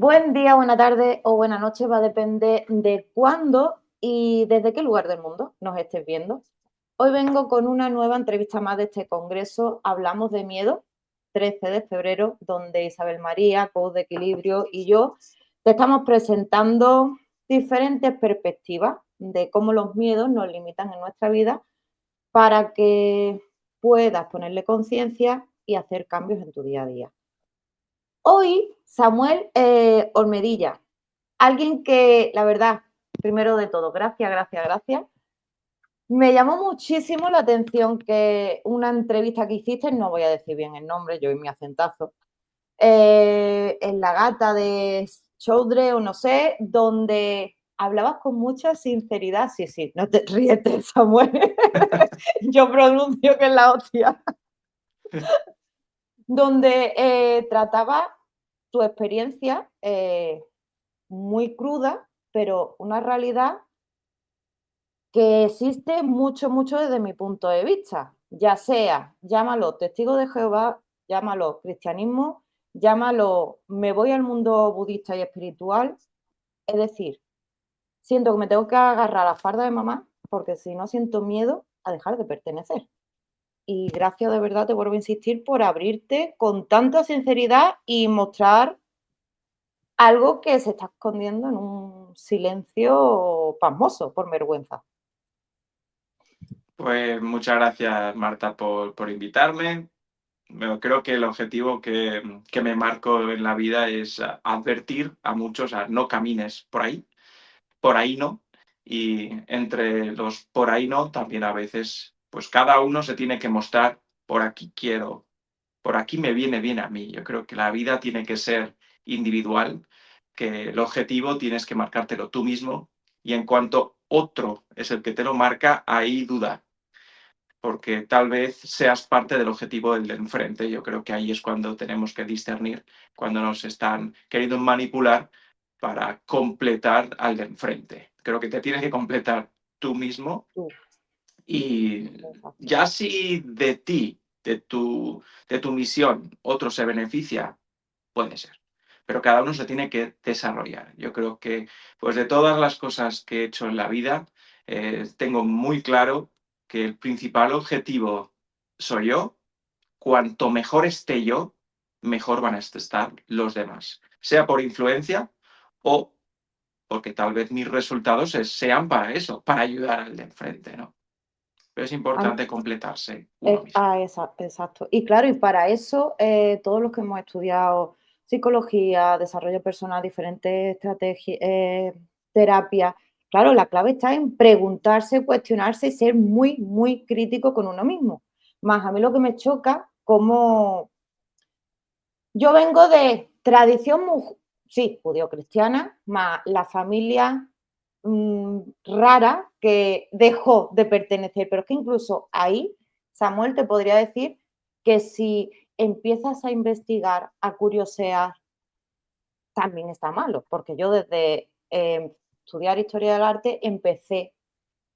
Buen día, buena tarde o buena noche, va a depender de cuándo y desde qué lugar del mundo nos estés viendo. Hoy vengo con una nueva entrevista más de este congreso. Hablamos de miedo, 13 de febrero, donde Isabel María, Coach de Equilibrio y yo te estamos presentando diferentes perspectivas de cómo los miedos nos limitan en nuestra vida para que puedas ponerle conciencia y hacer cambios en tu día a día. Hoy, Samuel Olmedilla, alguien que, la verdad, primero de todo, gracias, gracias, gracias. Me llamó muchísimo la atención que una entrevista que hiciste, no voy a decir bien el nombre, yo y mi acentazo, en La Gata de Choudre o no sé, donde hablabas con mucha sinceridad. Sí, sí, no te ríes, Samuel. Yo pronuncio que es la hostia. Donde trataba tu experiencia muy cruda, pero una realidad que existe mucho, mucho desde mi punto de vista, ya sea, llámalo testigo de Jehová, llámalo cristianismo, llámalo me voy al mundo budista y espiritual, es decir, siento que me tengo que agarrar a la farda de mamá porque si no siento miedo a dejar de pertenecer. Y gracias de verdad, te vuelvo a insistir, por abrirte con tanta sinceridad y mostrar algo que se está escondiendo en un silencio pasmoso por vergüenza. Pues muchas gracias, Marta, por invitarme. Bueno, creo que el objetivo que me marco en la vida es advertir a muchos a no camines por ahí no. Y entre los por ahí no, también a veces, pues cada uno se tiene que mostrar por aquí quiero, por aquí me viene bien a mí. Yo creo que la vida tiene que ser individual, que el objetivo tienes que marcártelo tú mismo y en cuanto otro es el que te lo marca, ahí duda porque tal vez seas parte del objetivo del de enfrente. Yo creo que ahí es cuando tenemos que discernir, cuando nos están queriendo manipular para completar al de enfrente. Creo que te tienes que completar tú mismo Tú, y exacto. ya si de ti, de tu misión, otro se beneficia, puede ser. Pero cada uno se tiene que desarrollar. Yo creo que, pues de todas las cosas que he hecho en la vida, tengo muy claro que el principal objetivo soy yo. Cuanto mejor esté yo, mejor van a estar los demás. Sea por influencia o porque tal vez mis resultados sean para eso, para ayudar al de enfrente, ¿no? Pero es importante completarse uno mismo. Exacto. Y claro, y para eso, todos los que hemos estudiado psicología, desarrollo personal, diferentes estrategias, terapias, claro, la clave está en preguntarse, cuestionarse y ser muy, muy crítico con uno mismo. Más a mí lo que me choca, como yo vengo de tradición, sí, judeocristiana, más la familia rara que dejó de pertenecer. Pero es que incluso ahí, Samuel, te podría decir que si empiezas a investigar, a curiosear, también está malo, porque yo desde estudiar historia del arte empecé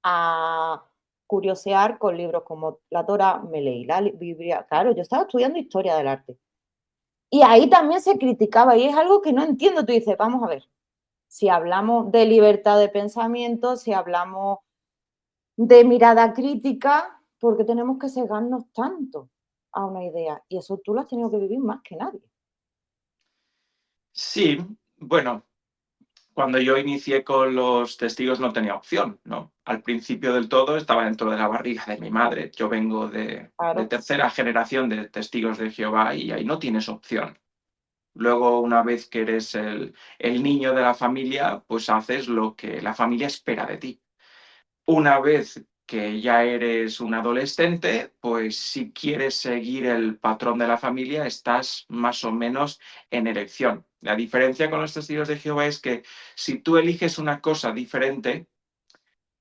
a curiosear con libros como la Torá, me leí la Biblia, claro, yo estaba estudiando historia del arte. Y ahí también se criticaba y es algo que no entiendo. Tú dices, vamos a ver, si hablamos de libertad de pensamiento, si hablamos de mirada crítica, ¿por qué tenemos que cegarnos tanto a una idea? Y eso tú lo has tenido que vivir más que nadie. Sí, bueno, cuando yo inicié con los testigos no tenía opción, ¿no? Al principio del todo estaba dentro de la barriga de mi madre. Yo vengo de Claro, tercera generación de testigos de Jehová y ahí no tienes opción. Luego, una vez que eres el niño de la familia, pues haces lo que la familia espera de ti. Una vez que ya eres un adolescente, pues si quieres seguir el patrón de la familia, estás más o menos en elección. La diferencia con los testigos de Jehová es que si tú eliges una cosa diferente,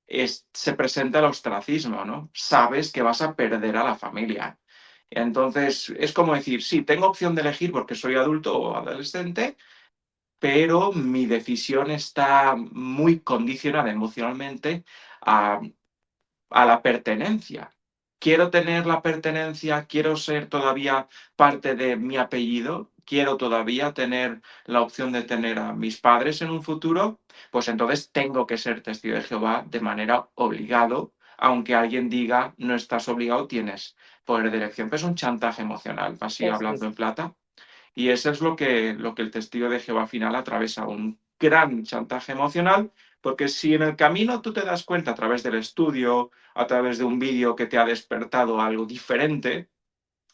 se presenta el ostracismo, ¿no? Sabes que vas a perder a la familia. Entonces, es como decir, sí, tengo opción de elegir porque soy adulto o adolescente, pero mi decisión está muy condicionada emocionalmente a la pertenencia. Quiero tener la pertenencia, quiero ser todavía parte de mi apellido, quiero todavía tener la opción de tener a mis padres en un futuro, pues entonces tengo que ser testigo de Jehová de manera obligado, aunque alguien diga no estás obligado, tienes poder de elección. Pero es un chantaje emocional, así Eso hablando es, en plata. Y eso es lo que el testigo de Jehová final atraviesa, un gran chantaje emocional, porque si en el camino tú te das cuenta a través del estudio, a través de un vídeo que te ha despertado algo diferente,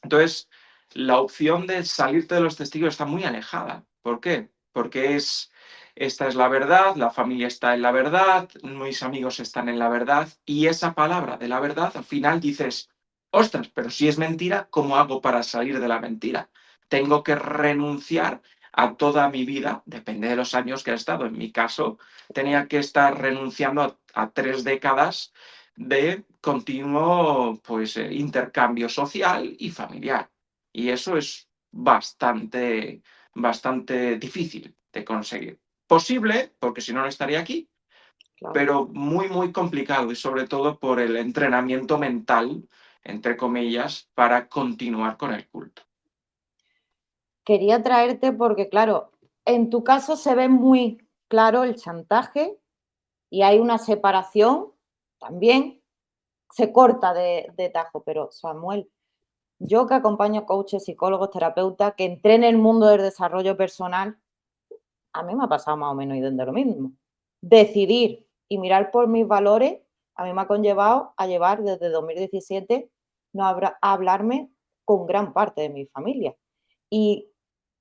entonces la opción de salirte de los testigos está muy alejada. ¿Por qué? Porque esta es la verdad, la familia está en la verdad, mis amigos están en la verdad, y esa palabra de la verdad al final dices, ostras, pero si es mentira, ¿cómo hago para salir de la mentira? Tengo que renunciar a toda mi vida, depende de los años que ha estado. En mi caso, tenía que estar renunciando a 3 décadas de continuo pues, intercambio social y familiar. Y eso es bastante, bastante difícil de conseguir. Posible, porque si no, no estaría aquí, claro. pero muy, muy complicado y sobre todo por el entrenamiento mental, entre comillas, para continuar con el culto. Quería traerte porque, claro, en tu caso se ve muy claro el chantaje y hay una separación también, se corta de tajo, pero Samuel, yo que acompaño coaches, psicólogos, terapeutas, que entré en el mundo del desarrollo personal, a mí me ha pasado más o menos de lo mismo. Decidir y mirar por mis valores, a mí me ha conllevado a llevar desde 2017 no a hablarme con gran parte de mi familia. Y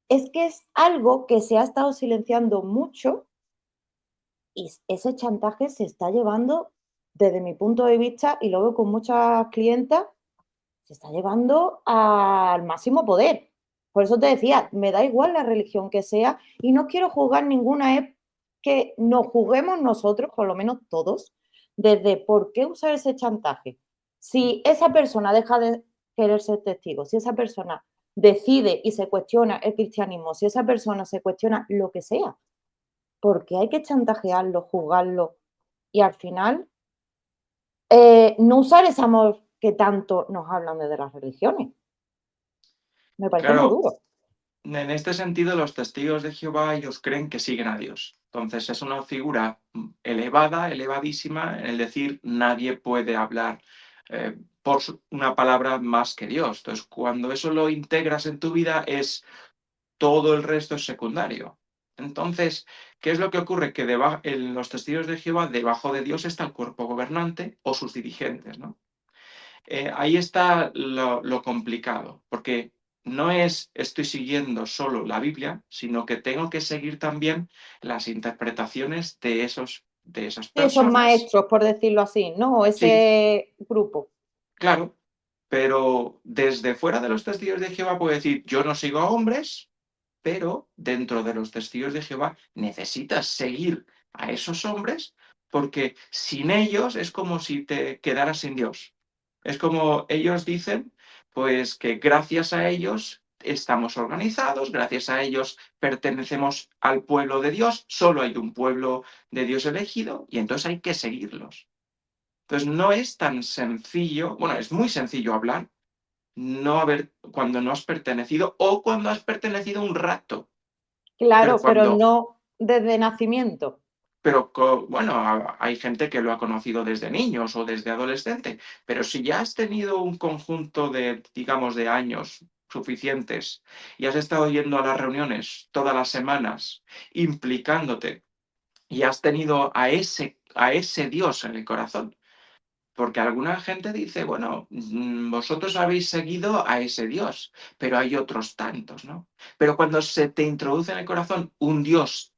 es que es algo que se ha estado silenciando mucho y ese chantaje se está llevando, desde mi punto de vista, y lo veo con muchas clientas, se está llevando al máximo poder. Por eso te decía, me da igual la religión que sea y no quiero juzgar ninguna, es que nos juzguemos nosotros, por lo menos todos, desde por qué usar ese chantaje. Si esa persona deja de querer ser testigo, si esa persona decide y se cuestiona el cristianismo, si esa persona se cuestiona lo que sea, ¿por qué hay que chantajearlo, juzgarlo y al final no usar ese amor que tanto nos hablan desde las religiones? Me parece muy Claro, duro. en este sentido, los testigos de Jehová, ellos creen que siguen a Dios. Entonces, es una figura elevada, elevadísima, en el decir nadie puede hablar una palabra más que Dios. Entonces, cuando eso lo integras en tu vida, todo el resto es secundario. Entonces, ¿qué es lo que ocurre? Que en los testigos de Jehová, debajo de Dios está el cuerpo gobernante o sus dirigentes, ¿no? Ahí está lo complicado, porque no es estoy siguiendo solo la Biblia, sino que tengo que seguir también las interpretaciones de esas Sí, esos personas. maestros, por decirlo así, ¿no? Sí, Ese grupo. claro, pero desde fuera de los testigos de Jehová puedo decir, yo no sigo a hombres, pero dentro de los testigos de Jehová necesitas seguir a esos hombres porque sin ellos es como si te quedaras sin Dios. Es como ellos dicen, pues que gracias a ellos estamos organizados, gracias a ellos pertenecemos al pueblo de Dios, solo hay un pueblo de Dios elegido y entonces hay que seguirlos. Entonces no es tan sencillo, bueno, es muy sencillo hablar, no haber cuando no has pertenecido o cuando has pertenecido un rato. Pero Claro, pero cuando, no desde nacimiento. bueno, hay gente que lo ha conocido desde niños o desde adolescente, pero si ya has tenido un conjunto de, digamos, de años suficientes y has estado yendo a las reuniones todas las semanas, implicándote y has tenido a ese Dios en el corazón. Porque alguna gente dice, bueno, vosotros habéis seguido a ese Dios, pero hay otros tantos, ¿no? Pero cuando se te introduce en el corazón un Dios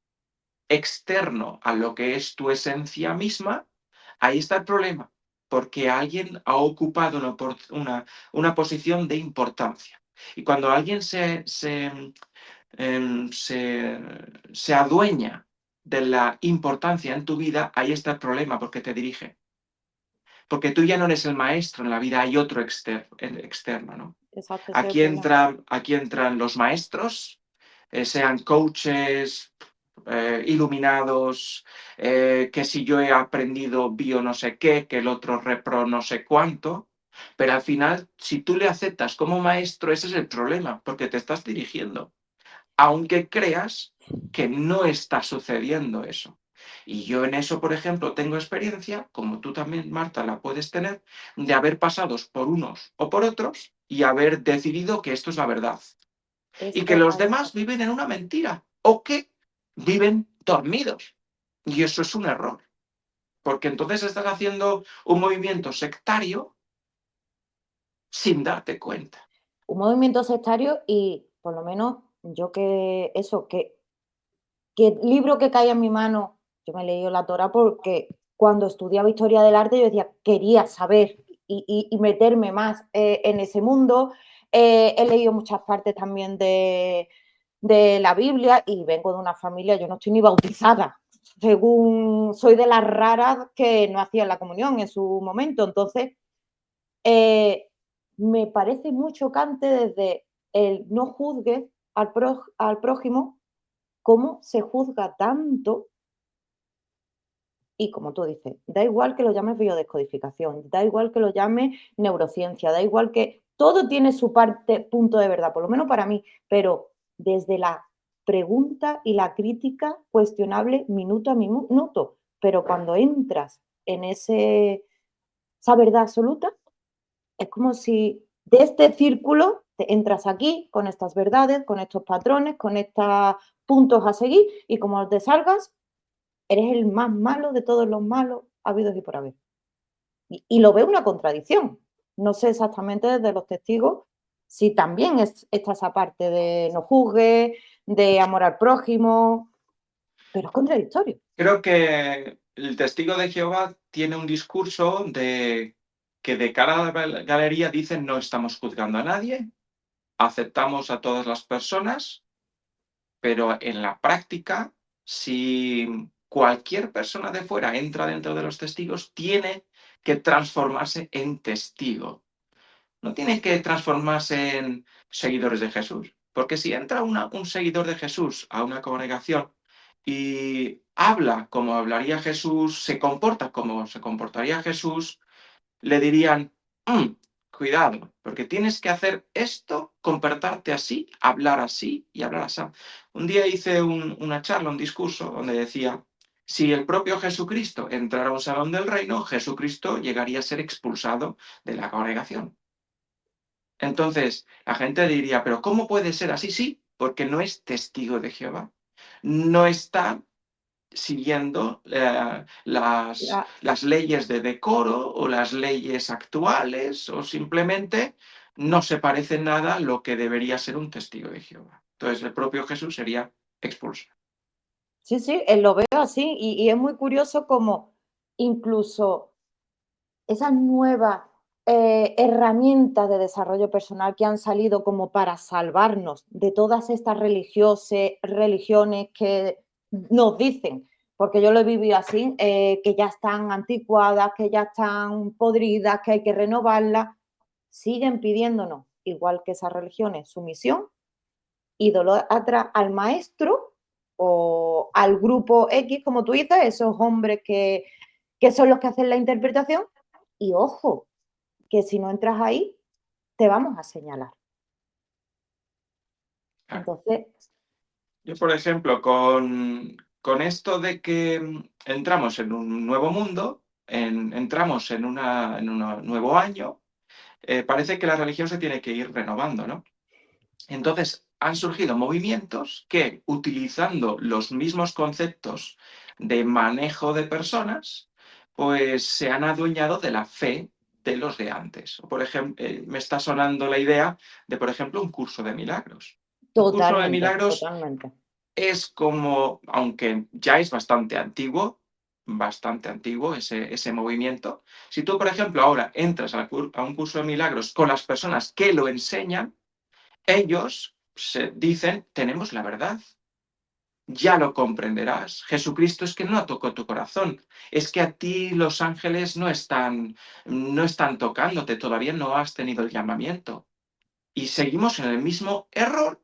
externo a lo que es tu esencia misma, ahí está el problema, porque alguien ha ocupado una posición de importancia. Y cuando alguien em, se, se adueña de la importancia en tu vida, ahí está el problema, porque te dirige. Porque tú ya no eres el maestro en la vida, hay otro externo, ¿no? Exacto, ese es el Aquí problema. entran, aquí entran los maestros, sean coaches, iluminados, que si yo he aprendido bio no sé qué, que el otro repro no sé cuánto, pero al final, si tú le aceptas como maestro, ese es el problema, porque te estás dirigiendo. aunque creas que no está sucediendo eso. Y yo en eso, por ejemplo, tengo experiencia, como tú también, Marta, la puedes tener, de haber pasado por unos o por otros y haber decidido que esto es la verdad. Es Y que que los a eso, demás viven en una mentira o que viven dormidos. Y eso es un error, porque entonces estás haciendo un movimiento sectario sin darte cuenta. un movimiento sectario y por lo menos yo que eso, que libro que caía en mi mano, yo me he leído la Torá porque cuando estudiaba historia del arte yo decía, quería saber y meterme más en ese mundo. He leído muchas partes también de la Biblia y vengo de una familia, yo no estoy ni bautizada, según soy de las raras que no hacían la comunión en su momento. Entonces, eh, me parece muy chocante desde el no juzgues al prójimo, cómo se juzga tanto y como tú dices, da igual que lo llames biodescodificación, da igual que lo llames neurociencia, da igual que todo tiene su parte, punto de verdad, por lo menos para mí, pero desde la pregunta y la crítica cuestionable minuto a minuto, pero cuando entras en esa verdad absoluta, es como si de este círculo te entras aquí con estas verdades, con estos patrones, con estos puntos a seguir y como te salgas, eres el más malo de todos los malos habidos y por haber. Y lo veo una contradicción. No sé exactamente desde los testigos si también está esa parte de no juzgue, de amor al prójimo, pero es contradictorio. Creo que el testigo de Jehová tiene un discurso de que de cara a la galería dicen no estamos juzgando a nadie, aceptamos a todas las personas, pero en la práctica, si cualquier persona de fuera entra dentro de los testigos, tiene que transformarse en testigo. No tiene que transformarse en seguidores de Jesús. Porque si entra un seguidor de Jesús a una congregación y habla como hablaría Jesús, se comporta como se comportaría Jesús, le dirían, "Mm, cuidado, porque tienes que hacer esto, comportarte así, hablar así y hablar así". Un día hice una charla, un discurso, donde decía, si el propio Jesucristo entrara a un salón del reino, Jesucristo llegaría a ser expulsado de la congregación. Entonces, la gente diría, pero ¿cómo puede ser así? Sí, porque no es testigo de Jehová. No está siguiendo La, las leyes de decoro o las leyes actuales o simplemente no se parece en nada a lo que debería ser un testigo de Jehová. Entonces, el propio Jesús sería expulso. sí, sí, lo veo así y es muy curioso como incluso esas nuevas herramientas de desarrollo personal que han salido como para salvarnos de todas estas religiones que nos dicen, porque yo lo he vivido así, que ya están anticuadas, que ya están podridas, que hay que renovarlas, siguen pidiéndonos, igual que esas religiones, sumisión, idolatra al maestro o al grupo X, como tú dices, esos hombres que son los que hacen la interpretación. Y ojo, que si no entras ahí, te vamos a señalar. Claro. Entonces, Yo, por ejemplo, con esto de que entramos en un nuevo mundo, entramos en un nuevo año, parece que la religión se tiene que ir renovando, ¿no? Entonces, han surgido movimientos que, utilizando los mismos conceptos de manejo de personas, pues se han adueñado de la fe de los de antes. Por ejemplo, me está sonando la idea de, por ejemplo, un curso de milagros. Un curso de totalmente, milagros totalmente. es como, aunque ya es bastante antiguo ese movimiento. Si tú, por ejemplo, ahora entras a un curso de milagros con las personas que lo enseñan, ellos se dicen, tenemos la verdad, ya lo comprenderás. Jesucristo es que no tocó tu corazón, es que a ti los ángeles no están tocándote, todavía no has tenido el llamamiento. Y seguimos en el mismo error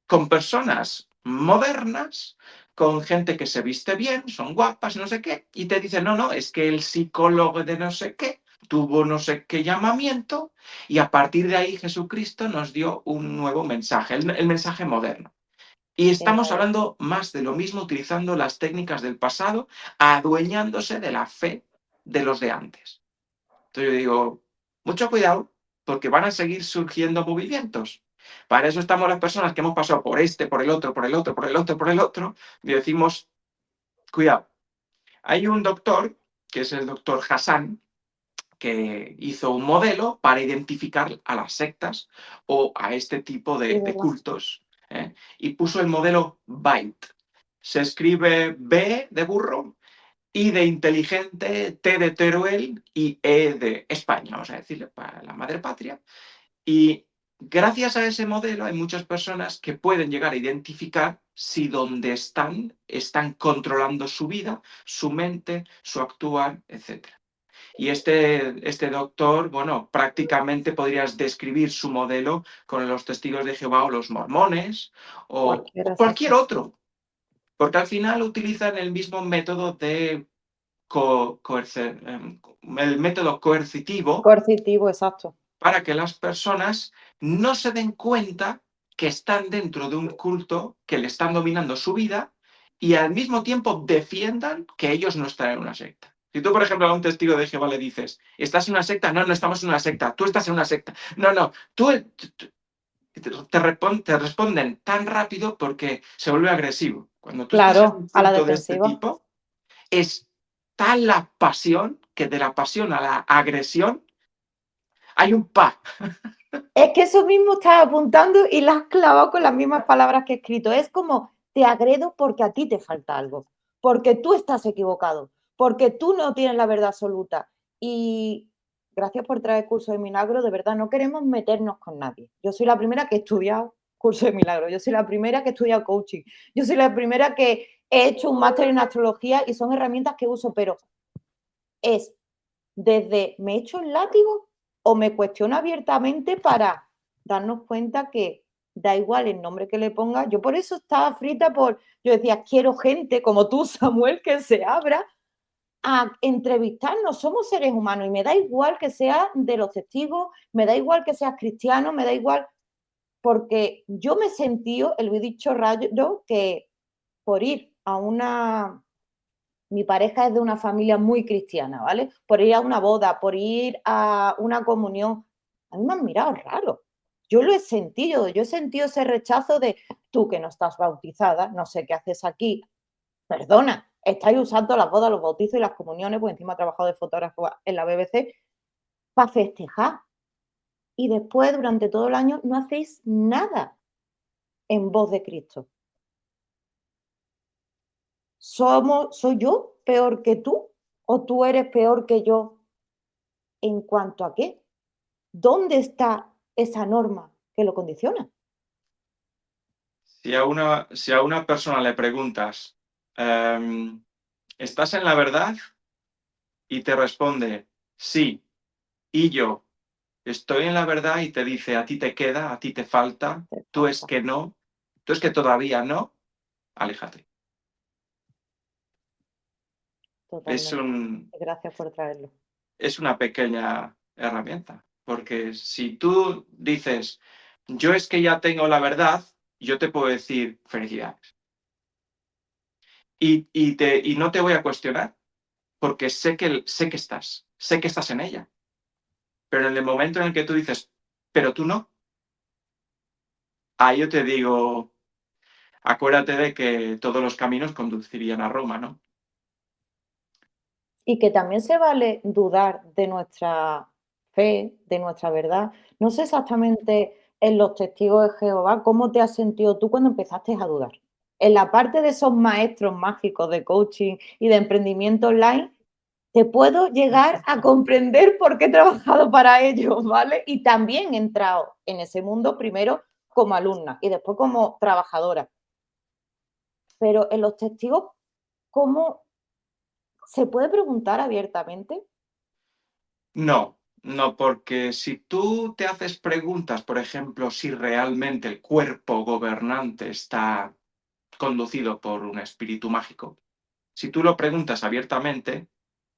con personas modernas, con gente que se viste bien, son guapas, no sé qué, y te dicen, no, no, es que el psicólogo de no sé qué tuvo no sé qué llamamiento y a partir de ahí Jesucristo nos dio un nuevo mensaje, el mensaje moderno. Y Es estamos verdad. hablando más de lo mismo utilizando las técnicas del pasado, adueñándose de la fe de los de antes. Entonces yo digo, mucho cuidado, porque van a seguir surgiendo movimientos. Para eso estamos las personas que hemos pasado por este, por el otro, por el otro, por el otro, por el otro, y decimos, cuidado. Hay un doctor, que es el doctor Hassan, que hizo un modelo para identificar a las sectas o a este tipo Sí, de ¿verdad? cultos, ¿eh? Y puso el modelo BITE. Se escribe B de burro, I de inteligente, T de Teruel y E de España, vamos a decirle, para la madre patria. Y gracias a ese modelo hay muchas personas que pueden llegar a identificar si donde están controlando su vida, su mente, su actuar, etc. Y este doctor, bueno, prácticamente podrías describir su modelo con los testigos de Jehová o los mormones Cualquiera, o cualquier exacto. otro, porque al final utilizan el mismo método de el método coercitivo Coercitivo, exacto. para que las personas no se den cuenta que están dentro de un culto que le están dominando su vida y al mismo tiempo defiendan que ellos no están en una secta. Si tú, por ejemplo, a un testigo de Jehová le dices, ¿estás en una secta? No, no estamos en una secta. Tú estás en una secta. No, no. Te responden tan rápido porque se vuelve agresivo. Cuando tú estás en Claro, un a la culto de este defensiva. tipo, es tal la pasión que de la pasión a la agresión hay un pa. Es que eso mismo estás apuntando y la has clavado con las mismas palabras que he escrito. Es como te agredo porque a ti te falta algo, porque tú estás equivocado, porque tú no tienes la verdad absoluta. Y gracias por traer curso de milagro, de verdad, no queremos meternos con nadie. Yo soy la primera que he estudiado curso de milagro, yo soy la primera que he estudiado coaching, yo soy la primera que he hecho un máster en astrología y son herramientas que uso, pero es desde me echo el látigo o me cuestiono abiertamente para darnos cuenta que da igual el nombre que le ponga. Yo por eso estaba frita yo decía, quiero gente como tú, Samuel, que se abra a entrevistarnos. Somos seres humanos y me da igual que sea de los testigos, me da igual que seas cristiano, me da igual, porque yo me sentí, el he dicho rayo, que por ir a una mi pareja es de una familia muy cristiana, ¿vale? Por ir a una boda, por ir a una comunión, a mí me han mirado raro. Yo lo he sentido, yo he sentido ese rechazo de tú que no estás bautizada, no sé qué haces aquí, perdona, estáis usando las bodas, los bautizos y las comuniones, pues encima he trabajado de fotógrafo en la BBC, para festejar. Y después, durante todo el año, no hacéis nada en voz de Cristo. ¿Soy yo peor que tú? ¿O tú eres peor que yo en cuanto a qué? ¿Dónde está esa norma que lo condiciona? Si a una persona le preguntas, em, ¿estás en la verdad? Y te responde, sí, y yo estoy en la verdad y te dice, a ti te queda, a ti te falta, Te tú es falta, que no, tú es que todavía no, aléjate. Es totalmente. un, Gracias por traerlo. es una pequeña herramienta, porque si tú dices, yo es que ya tengo la verdad, yo te puedo decir felicidades. Y no te voy a cuestionar, porque sé que estás en ella. Pero en el momento en el que tú dices, pero tú no, ahí yo te digo, acuérdate de que todos los caminos conducirían a Roma, ¿no? Y que también se vale dudar de nuestra fe, de nuestra verdad. No sé exactamente en los testigos de Jehová cómo te has sentido tú cuando empezaste a dudar. En la parte de esos maestros mágicos de coaching y de emprendimiento online, te puedo llegar a comprender porque he trabajado para ellos, ¿vale? Y también he entrado en ese mundo primero como alumna y después como trabajadora. Pero en los testigos, ¿cómo se puede preguntar abiertamente? No, no, porque si tú te haces preguntas, por ejemplo, si realmente el cuerpo gobernante está conducido por un espíritu mágico, si tú lo preguntas abiertamente,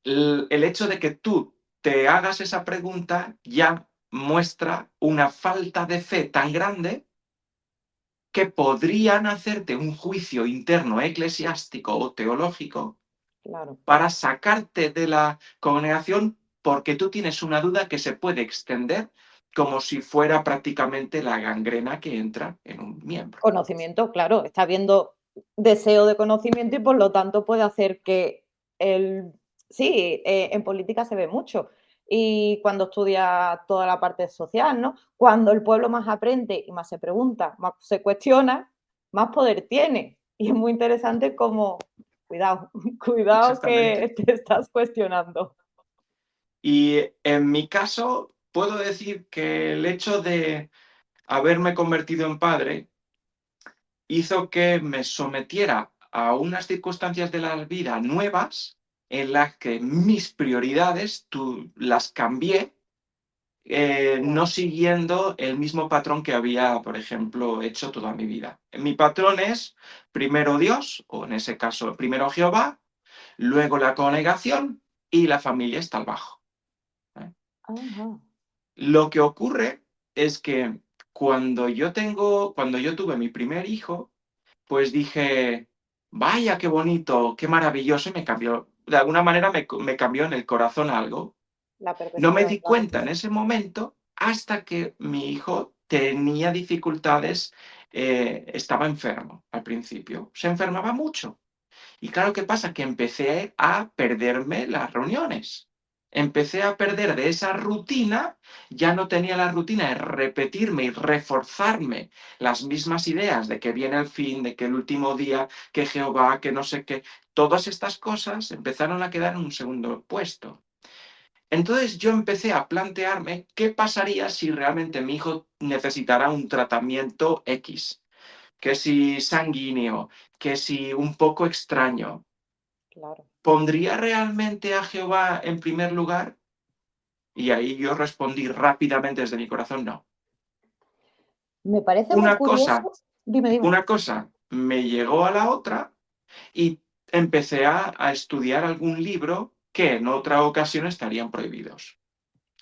el hecho de que tú te hagas esa pregunta ya muestra una falta de fe tan grande que podrían hacerte un juicio interno eclesiástico o teológico claro. para sacarte de la congregación porque tú tienes una duda que se puede extender como si fuera prácticamente la gangrena que entra en un miembro. Conocimiento, claro, está habiendo deseo de conocimiento y por lo tanto puede hacer que el sí, en política se ve mucho. Y cuando estudia toda la parte social, ¿no? Cuando el pueblo más aprende y más se pregunta, más se cuestiona, más poder tiene. Y es muy interesante como, cuidado, cuidado Exactamente. que te estás cuestionando. Y en mi caso, puedo decir que el hecho de haberme convertido en padre hizo que me sometiera a unas circunstancias de la vida nuevas en las que mis prioridades las cambié, no Claro. siguiendo el mismo patrón que había, por ejemplo, hecho toda mi vida. Mi patrón es primero Dios, o en ese caso, primero Jehová, luego la congregación y la familia está al bajo. ¿Eh? Ajá, Lo que ocurre es que cuando yo tuve mi primer hijo, pues dije: "Vaya, qué bonito, qué maravilloso", y me cambió, de alguna manera me cambió en el corazón algo. la No me perspectiva, di claro. cuenta en ese momento hasta que mi hijo tenía dificultades, estaba enfermo al principio, se enfermaba mucho. Y claro, ¿qué pasa? Que empecé a perderme las reuniones. Empecé a perder de esa rutina, ya no tenía la rutina de repetirme y reforzarme las mismas ideas de que viene el fin, de que el último día, que Jehová, que no sé qué. Todas estas cosas empezaron a quedar en un segundo puesto. Entonces yo empecé a plantearme qué pasaría si realmente mi hijo necesitara un tratamiento X, que si sanguíneo, que si un poco extraño. Claro. ¿Pondría realmente a Jehová en primer lugar? Y ahí yo respondí rápidamente desde mi corazón, no. Me parece muy Una cosa, curioso. Dime, dime. una cosa me llegó a la otra y empecé a estudiar algún libro que en otra ocasión estarían prohibidos.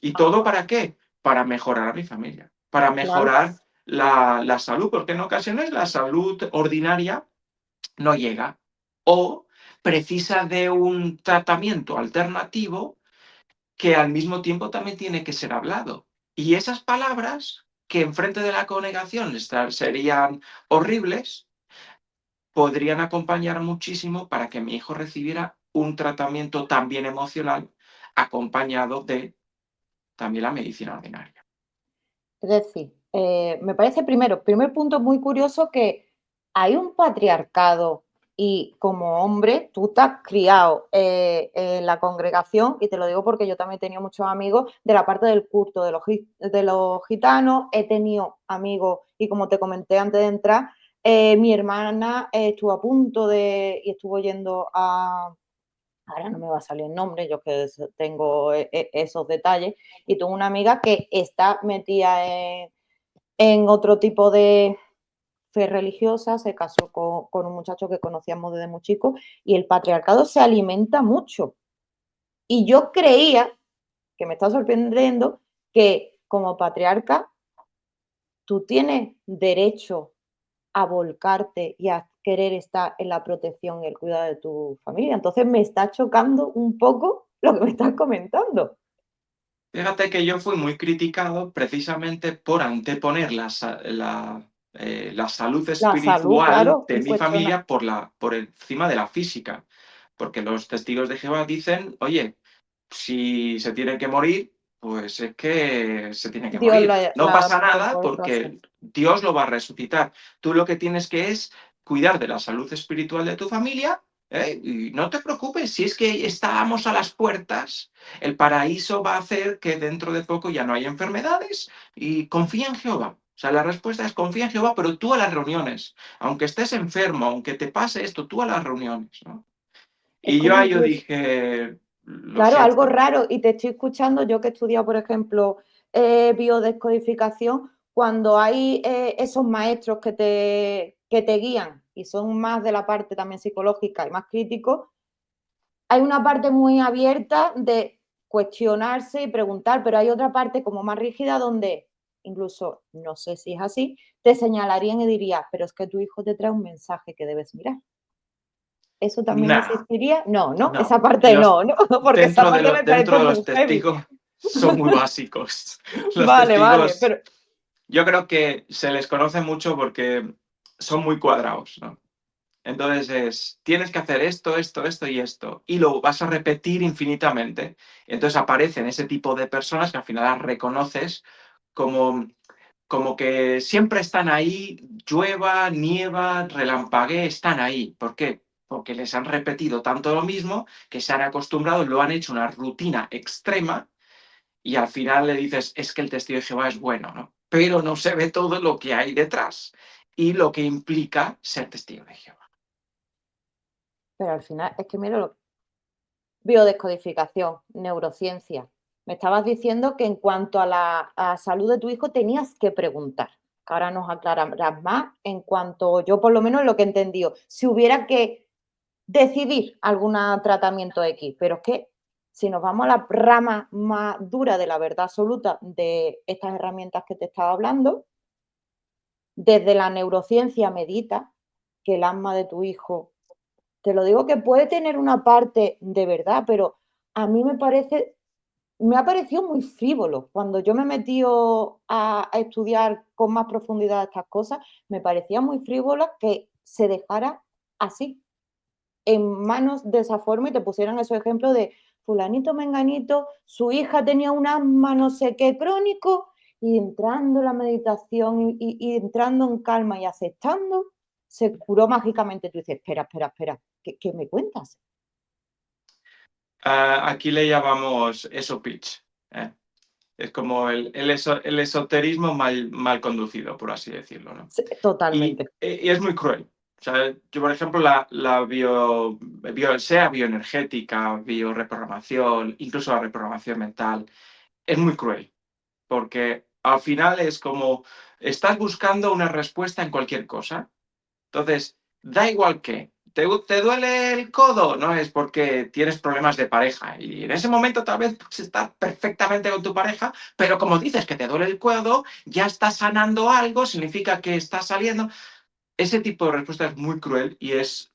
¿Y todo Ajá, para qué? Para mejorar a mi familia, para claro. mejorar la salud, porque en ocasiones la salud ordinaria no llega o precisa de un tratamiento alternativo que al mismo tiempo también tiene que ser hablado. Y esas palabras, que enfrente de la congregación serían horribles, podrían acompañar muchísimo para que mi hijo recibiera un tratamiento también emocional, acompañado de también la medicina ordinaria. Es decir, me parece primer punto muy curioso que hay un patriarcado y como hombre tú te has criado en la congregación, y te lo digo porque yo también he tenido muchos amigos de la parte del culto de los gitanos, he tenido amigos y como te comenté antes de entrar, mi hermana estuvo a punto de y estuvo yendo a ahora no me va a salir el nombre, yo que tengo esos detalles, y tengo una amiga que está metida en otro tipo de fe religiosa, se casó con un muchacho que conocíamos desde muy chico, y el patriarcado se alimenta mucho. Y yo creía, que me está sorprendiendo, que como patriarca tú tienes derecho a volcarte y a querer estar en la protección y el cuidado de tu familia. Entonces me está chocando un poco lo que me estás comentando. Fíjate que yo fui muy criticado precisamente por anteponer la salud La salud, espiritual claro, de y mi cuestiona. familia por encima de la física. Porque los testigos de Jehová dicen: "Oye, si se tiene que morir, pues es que se tiene que Dios morir. la, No la pasa nada provocó eso así. porque Dios lo va a resucitar. Tú lo que tienes que es cuidar de la salud espiritual de tu familia, ¿eh? Y no te preocupes, si es que estábamos a las puertas, el paraíso va a hacer que dentro de poco ya no haya enfermedades y confía en Jehová". O sea, la respuesta es confía en Jehová, pero tú a las reuniones. Aunque estés enfermo, aunque te pase esto, tú a las reuniones, ¿no? Es Y yo como ahí yo incluso, dije: "Lo claro, algo siento". raro, y te estoy escuchando, yo que he estudiado, por ejemplo, biodescodificación, cuando hay esos maestros que te guían y son más de la parte también psicológica y más críticos, hay una parte muy abierta de cuestionarse y preguntar, pero hay otra parte como más rígida donde incluso, no sé si es así, te señalarían y dirían, pero es que tu hijo te trae un mensaje que debes mirar. ¿Eso también Nah, existiría? No, ¿no? no. Esa parte no, ¿no? Porque esa parte me Dentro parece de muy los heavy. testigos son muy básicos. Los Vale, vale, testigos, pero yo creo que se les conoce mucho porque son muy cuadrados, ¿no? Entonces tienes que hacer esto, esto, esto y esto, y lo vas a repetir infinitamente. Entonces aparecen ese tipo de personas que al final las reconoces como, como que siempre están ahí, llueva, nieva, relampaguee, están ahí. ¿Por qué? Porque les han repetido tanto lo mismo que se han acostumbrado, lo han hecho una rutina extrema y al final le dices, es que el testigo de Jehová es bueno, ¿no? Pero no se ve todo lo que hay detrás y lo que implica ser testigo de Jehová. al final, es que mira lo biodescodificación, neurociencia. Me estabas diciendo que en cuanto a la salud de tu hijo tenías que preguntar. Que ahora nos aclararás más en cuanto, yo por lo menos lo que he entendido, si hubiera que decidir algún tratamiento X, pero es que si nos vamos a la rama más dura de la verdad absoluta de estas herramientas que te estaba hablando, desde la neurociencia medita que el alma de tu hijo, te lo digo que puede tener una parte de verdad, pero a mí me ha parecido muy frívolo. Cuando yo me he metido a estudiar con más profundidad estas cosas, me parecía muy frívolo que se dejara así, en manos de esa forma, y te pusieran esos ejemplos de fulanito, menganito, su hija tenía un asma no sé qué crónico, y entrando en la meditación y entrando en calma y aceptando, se curó mágicamente. Tú dices, espera, espera, espera, ¿qué me cuentas? Aquí le llamamos eso pitch. ¿Eh? Es como el esoterismo mal conducido, por así decirlo, ¿no? Totalmente. Y es muy cruel. O sea, yo, por ejemplo, sea bioenergética, bioreprogramación, incluso la reprogramación mental, es muy cruel, porque al final es como estás buscando una respuesta en cualquier cosa. Entonces, da igual qué. ¿Te duele el codo? No es porque tienes problemas de pareja. Y en ese momento tal vez estás perfectamente con tu pareja, pero como dices que te duele el codo, ya estás sanando algo, significa que estás saliendo. Ese tipo de respuesta es muy cruel y es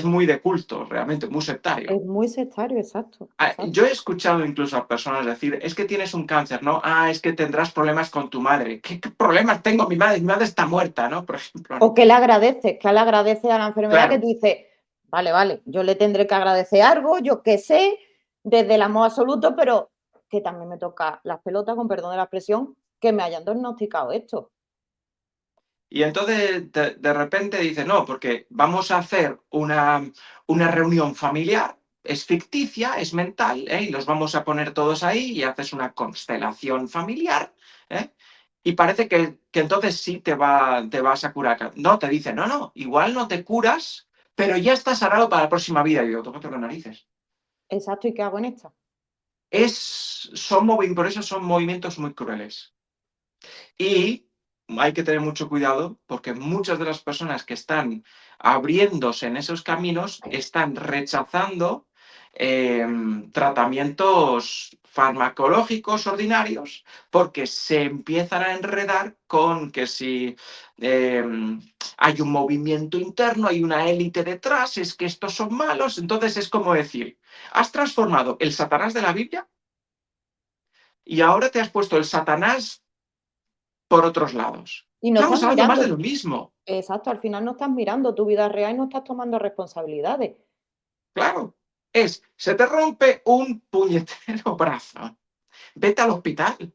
muy de culto, realmente, muy sectario. Es muy sectario, exacto, Yo exacto. he escuchado incluso a personas decir, es que tienes un cáncer, ¿no? Es que tendrás problemas con tu madre. ¿Qué problemas tengo? Mi madre? Mi madre está muerta, ¿no? Por ejemplo, O ¿no? que le agradeces, que le agradeces a la enfermedad, que Claro. tú dices, vale, vale, yo le tendré que agradecer algo, yo qué sé, desde el amor absoluto, pero que también me toca las pelotas, con perdón de la expresión, que me hayan diagnosticado esto. Y entonces de repente dice, no, porque vamos a hacer una reunión familiar, es ficticia, es mental, ¿eh? Y los vamos a poner todos ahí y haces una constelación familiar, ¿eh? Y parece que entonces sí te vas a curar. No, te dice, no, no, igual no te curas, pero ya estás sanado para la próxima vida. Y digo, tócate las narices. Exacto, ¿y qué hago en esta? Por eso son movimientos muy crueles. Y hay que tener mucho cuidado porque muchas de las personas que están abriéndose en esos caminos están rechazando tratamientos farmacológicos ordinarios porque se empiezan a enredar con que si eh, hay un movimiento interno, hay una élite detrás, es que estos son malos. Entonces es como decir, has transformado el Satanás de la Biblia y ahora te has puesto el Satanás por otros lados. Y no estás Estamos hablando más de mirando, lo mismo, exacto, al final no estás mirando tu vida real y no estás tomando responsabilidades. claro. Se te rompe un puñetero brazo. Vete al hospital.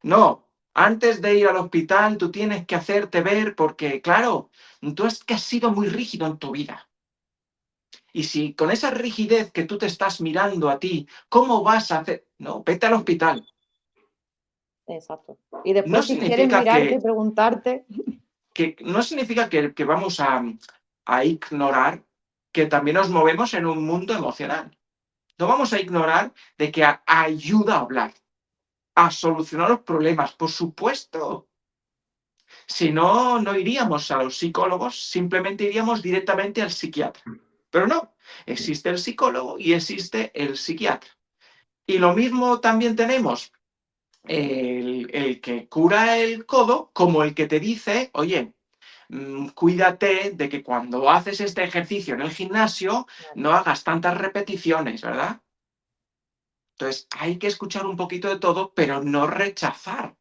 No, antes de ir al hospital tú tienes que hacerte ver porque, claro, tú es que has sido muy rígido en tu vida. Y si con esa rigidez que tú te estás mirando a ti, ¿cómo vas a hacer? No, vete al hospital. Exacto. Y No después, si quieres significa mirarte y preguntarte, no significa que vamos a ignorar que también nos movemos en un mundo emocional. No vamos a ignorar de que ayuda a hablar, a solucionar los problemas, por supuesto. Si no, no iríamos a los psicólogos, simplemente iríamos directamente al psiquiatra. Pero no, existe el psicólogo y existe el psiquiatra. Y lo mismo también tenemos. el que cura el codo como el que te dice, oye, cuídate de que cuando haces este ejercicio en el gimnasio Claro. no hagas tantas repeticiones, ¿verdad? Entonces hay que escuchar un poquito de todo, pero no rechazar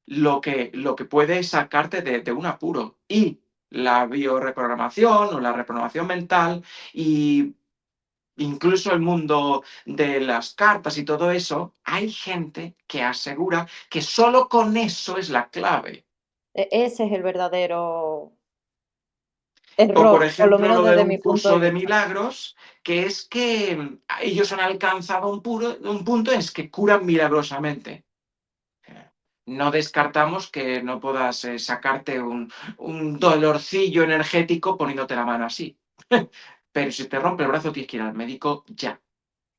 lo que puede sacarte de un apuro. Y la bioreprogramación o la reprogramación mental y incluso el mundo de las cartas y todo eso, hay gente que asegura que solo con eso es la clave. Ese es el verdadero O, por error, por lo ejemplo, menos lo de desde un mi punto de curso de vista. milagros, que es que ellos han alcanzado un punto en que curan milagrosamente. No descartamos que no puedas sacarte un dolorcillo energético poniéndote la mano así. Pero si te rompe el brazo, tienes que ir al médico ya.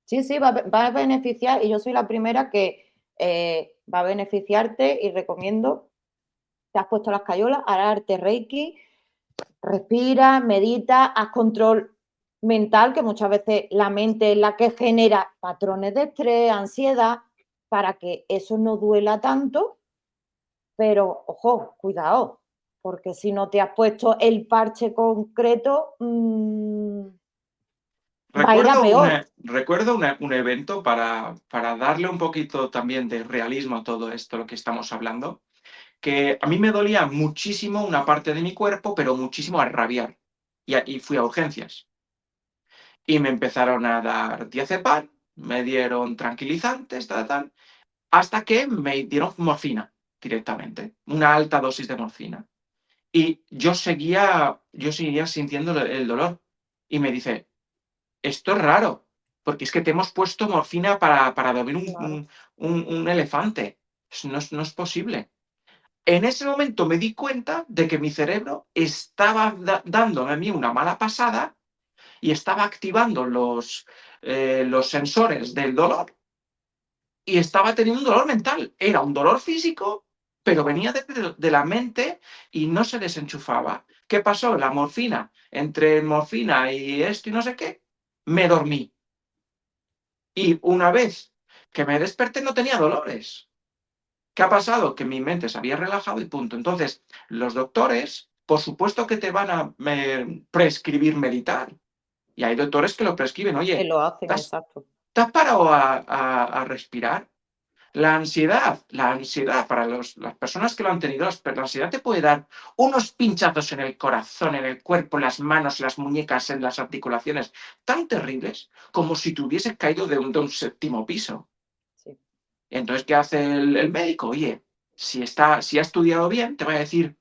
Sí, sí, va a beneficiar y yo soy la primera que va a beneficiarte y recomiendo, te has puesto las cayolas, ahora arte reiki, respira, medita, haz control mental, que muchas veces la mente es la que genera patrones de estrés, ansiedad, para que eso no duela tanto, pero ojo, cuidado, porque si no te has puesto el parche concreto, va a ir a peor. Un evento para darle un poquito también de realismo a todo esto, lo que estamos hablando, que a mí me dolía muchísimo una parte de mi cuerpo, pero muchísimo al rabiar. Y fui a urgencias. Y me empezaron a dar diazepam, me dieron tranquilizantes, tal, tal, hasta que me dieron morfina directamente, una alta dosis de morfina. Y yo seguía sintiendo el dolor. Y me dice, esto es raro, porque es que te hemos puesto morfina para dormir Claro, un elefante. No es posible. En ese momento me di cuenta de que mi cerebro estaba dándome a mí una mala pasada y estaba activando los sensores del dolor y estaba teniendo un dolor mental. Era un dolor físico, pero claro. venía de la mente y no se desenchufaba. ¿Qué pasó? La morfina, entre morfina y esto y no sé qué, me dormí. Y una vez que me desperté no tenía dolores. ¿Qué ha pasado? Que mi mente se había relajado y punto. Entonces, los doctores, por supuesto que te van a prescribir meditar. Y hay doctores que lo prescriben. Que Oye, lo hacen, ¿te has, exacto. te has parado a respirar? La ansiedad para las personas que lo han tenido, la ansiedad te puede dar unos pinchazos en el corazón, en el cuerpo, en las manos, en las muñecas, en las articulaciones, tan terribles como si te hubieses caído de un séptimo piso. Sí, Entonces, ¿qué hace el médico? Oye, si ha estudiado bien, te va a decir,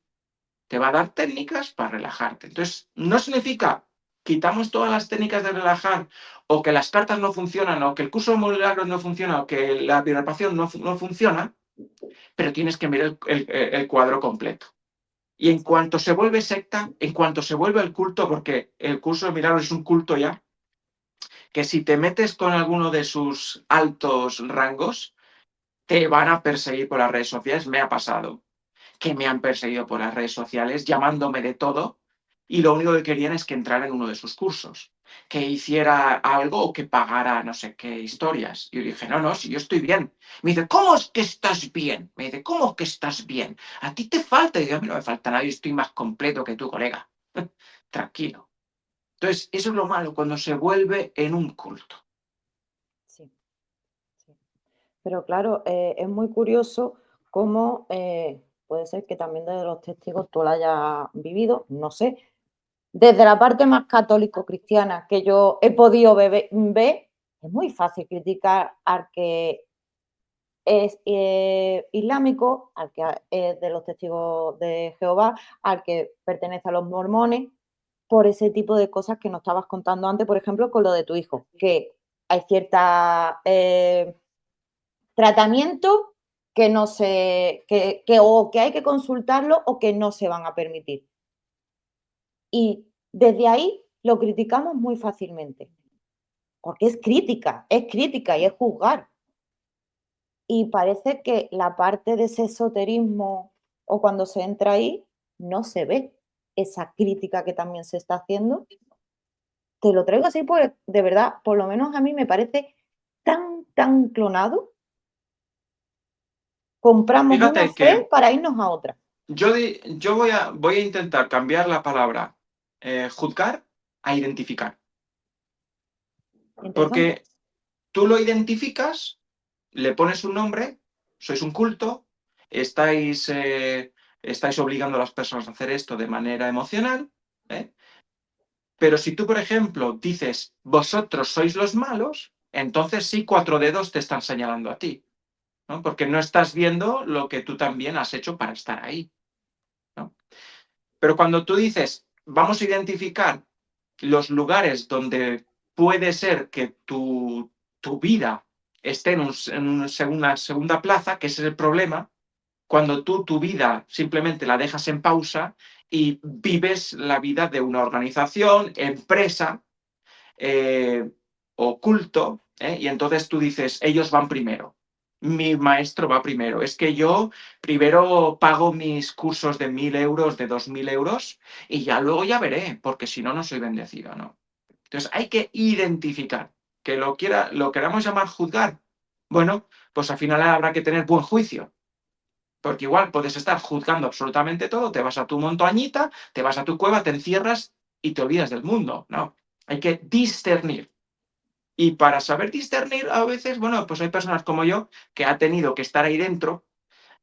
te va a dar técnicas para relajarte. Entonces, no significa quitamos todas las técnicas de relajar o que las cartas no funcionan o que el curso de milagros no funciona o que la biorepación no funciona, pero tienes que mirar el cuadro completo. Y en exacto. cuanto se vuelve secta, en cuanto se vuelve el culto, porque el curso de milagros es un culto ya, que si te metes con alguno de sus altos rangos, te van a perseguir por las redes sociales. Me ha pasado que me han perseguido por las redes sociales, llamándome de todo, y lo único que querían es que entrara en uno de sus cursos, que hiciera algo o que pagara no sé qué historias. Y yo dije, no, no, si yo estoy bien. Me dice, ¿cómo es que estás bien? Me dice, ¿cómo que estás bien? A ti te falta. Y yo, a mí no me falta nada, yo estoy más completo que tu colega. Tranquilo. Entonces, eso es lo malo, cuando se vuelve en un culto. Sí, sí. Pero claro, es muy curioso cómo puede ser que también desde los testigos tú lo hayas vivido, no sé. Desde la parte más católico-cristiana que yo he podido ver, es muy fácil criticar al que es islámico, al que es de los testigos de Jehová, al que pertenece a los mormones, por ese tipo de cosas que nos estabas contando antes, por ejemplo, con lo de tu hijo, que hay cierta tratamiento que no se, que o que hay que consultarlo o que no se van a permitir. Y desde ahí lo criticamos muy fácilmente, porque es crítica y es juzgar. Y parece que la parte de ese esoterismo o cuando se entra ahí, no se ve esa crítica que también se está haciendo. Te lo traigo así, pues, de verdad, por lo menos a mí me parece tan, tan clonado Compramos una Fíjate fe que para irnos a otra. yo voy a intentar cambiar la palabra juzgar a identificar. Interesante. Porque tú lo identificas, le pones un nombre, sois un culto, estáis, estáis obligando a las personas a hacer esto de manera emocional, ¿eh? Pero si tú, por ejemplo, dices, vosotros sois los malos, entonces sí, cuatro dedos te están señalando a ti, ¿no? Porque no estás viendo lo que tú también has hecho para estar ahí, ¿no? Pero cuando tú dices, vamos a identificar los lugares donde puede ser que tu vida esté una segunda plaza, que ese es el problema, cuando tú tu vida simplemente la dejas en pausa y vives la vida de una organización, empresa, eh, oculto, ¿eh? Y entonces tú dices, ellos van primero, mi maestro va primero, es que yo primero pago mis cursos de 1.000 euros, de 2.000 euros, y ya luego ya veré, porque si no, no soy bendecido, ¿no? Entonces hay que identificar, que lo queramos llamar juzgar, bueno, pues al final habrá que tener buen juicio, porque igual puedes estar juzgando absolutamente todo, te vas a tu montañita, te vas a tu cueva, te encierras y te olvidas del mundo, ¿no? Hay que discernir. Y para saber discernir, a veces, bueno, pues hay personas como yo que ha tenido que estar ahí dentro,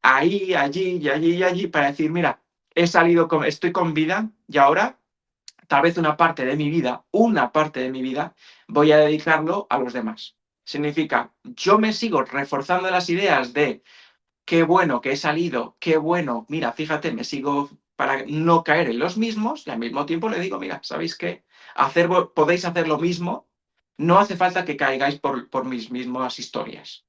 ahí, allí y allí y allí, para decir, mira, estoy con vida y ahora, tal vez una parte de mi vida, voy a dedicarlo a los demás. Significa, yo me sigo reforzando las ideas de qué bueno que he salido, qué bueno, mira, fíjate, me sigo para no caer en los mismos y al mismo tiempo le digo, mira, ¿sabéis qué? Podéis hacer lo mismo, no hace falta que caigáis por mis mismas historias.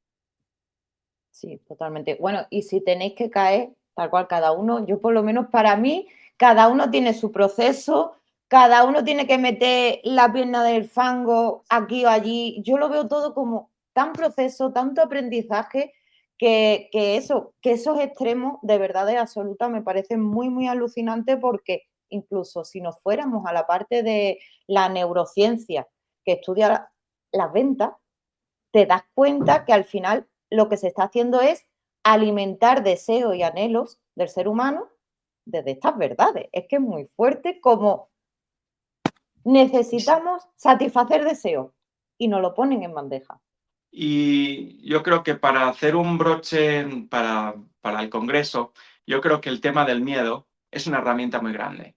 Sí, totalmente. Bueno, y si tenéis que caer, tal cual cada uno, yo por lo menos para mí, cada uno tiene su proceso, cada uno tiene que meter la pierna del fango aquí o allí. Yo lo veo todo como tan proceso, tanto aprendizaje, que esos extremos de verdad es absoluta me parecen muy, muy alucinante porque incluso si nos fuéramos a la parte de la neurociencia que estudia las ventas, te das cuenta que al final lo que se está haciendo es alimentar deseos y anhelos del ser humano desde estas verdades. Es que es muy fuerte como necesitamos satisfacer deseos y nos lo ponen en bandeja. Y yo creo que para hacer un broche para el Congreso, yo creo que el tema del miedo es una herramienta muy grande.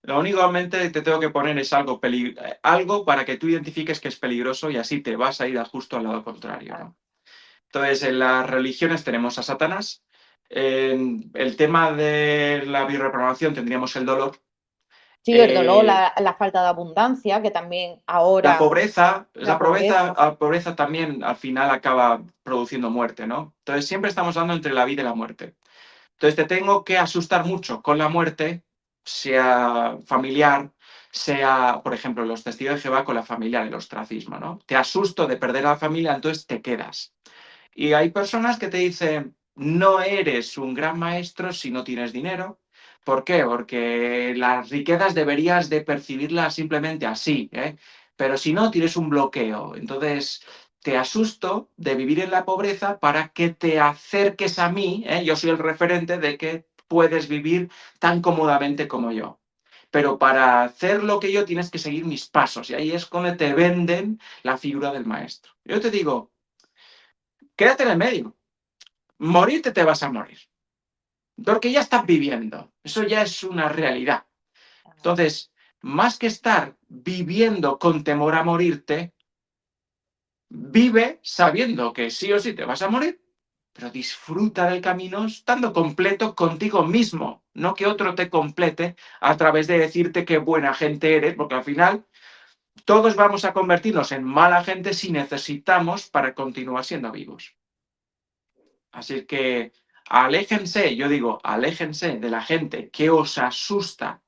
Lo únicamente te tengo que poner es algo para que tú identifiques que es peligroso y así te vas a ir justo al lado contrario, ¿no? Entonces, en las religiones tenemos a Satanás. En el tema de la bioreprogramación tendríamos el dolor. Sí, el dolor, Eh, la falta de abundancia, que también la ahora pobreza, la pobreza. la pobreza también al final acaba produciendo muerte, ¿no? Entonces, siempre estamos dando entre la vida y la muerte. Entonces, te tengo que asustar mucho con la muerte, sea familiar, sea, por ejemplo, los testigos de Jehová con la familia, el ostracismo, ¿no? Te asusto de perder a la familia, entonces te quedas. Y hay personas que te dicen, no eres un gran maestro si no tienes dinero. ¿Por qué? Porque las riquezas deberías de percibirlas simplemente así, ¿eh? Pero si no, tienes un bloqueo. Entonces, te asusto de vivir en la pobreza para que te acerques a mí, ¿eh? Yo soy el referente de que puedes vivir tan cómodamente como yo. Pero para hacer lo que yo tienes que seguir mis pasos. Y ahí es donde te venden la figura del maestro. Yo te digo, quédate en el medio. Morirte te vas a morir, porque ya estás viviendo, eso ya es una realidad. Entonces, más que estar viviendo con temor a morirte, vive sabiendo que sí o sí te vas a morir, pero disfruta del camino estando completo contigo mismo, no que otro te complete a través de decirte qué buena gente eres, porque al final todos vamos a convertirnos en mala gente si necesitamos para continuar siendo vivos. Así que aléjense, yo digo, aléjense de la gente que os asusta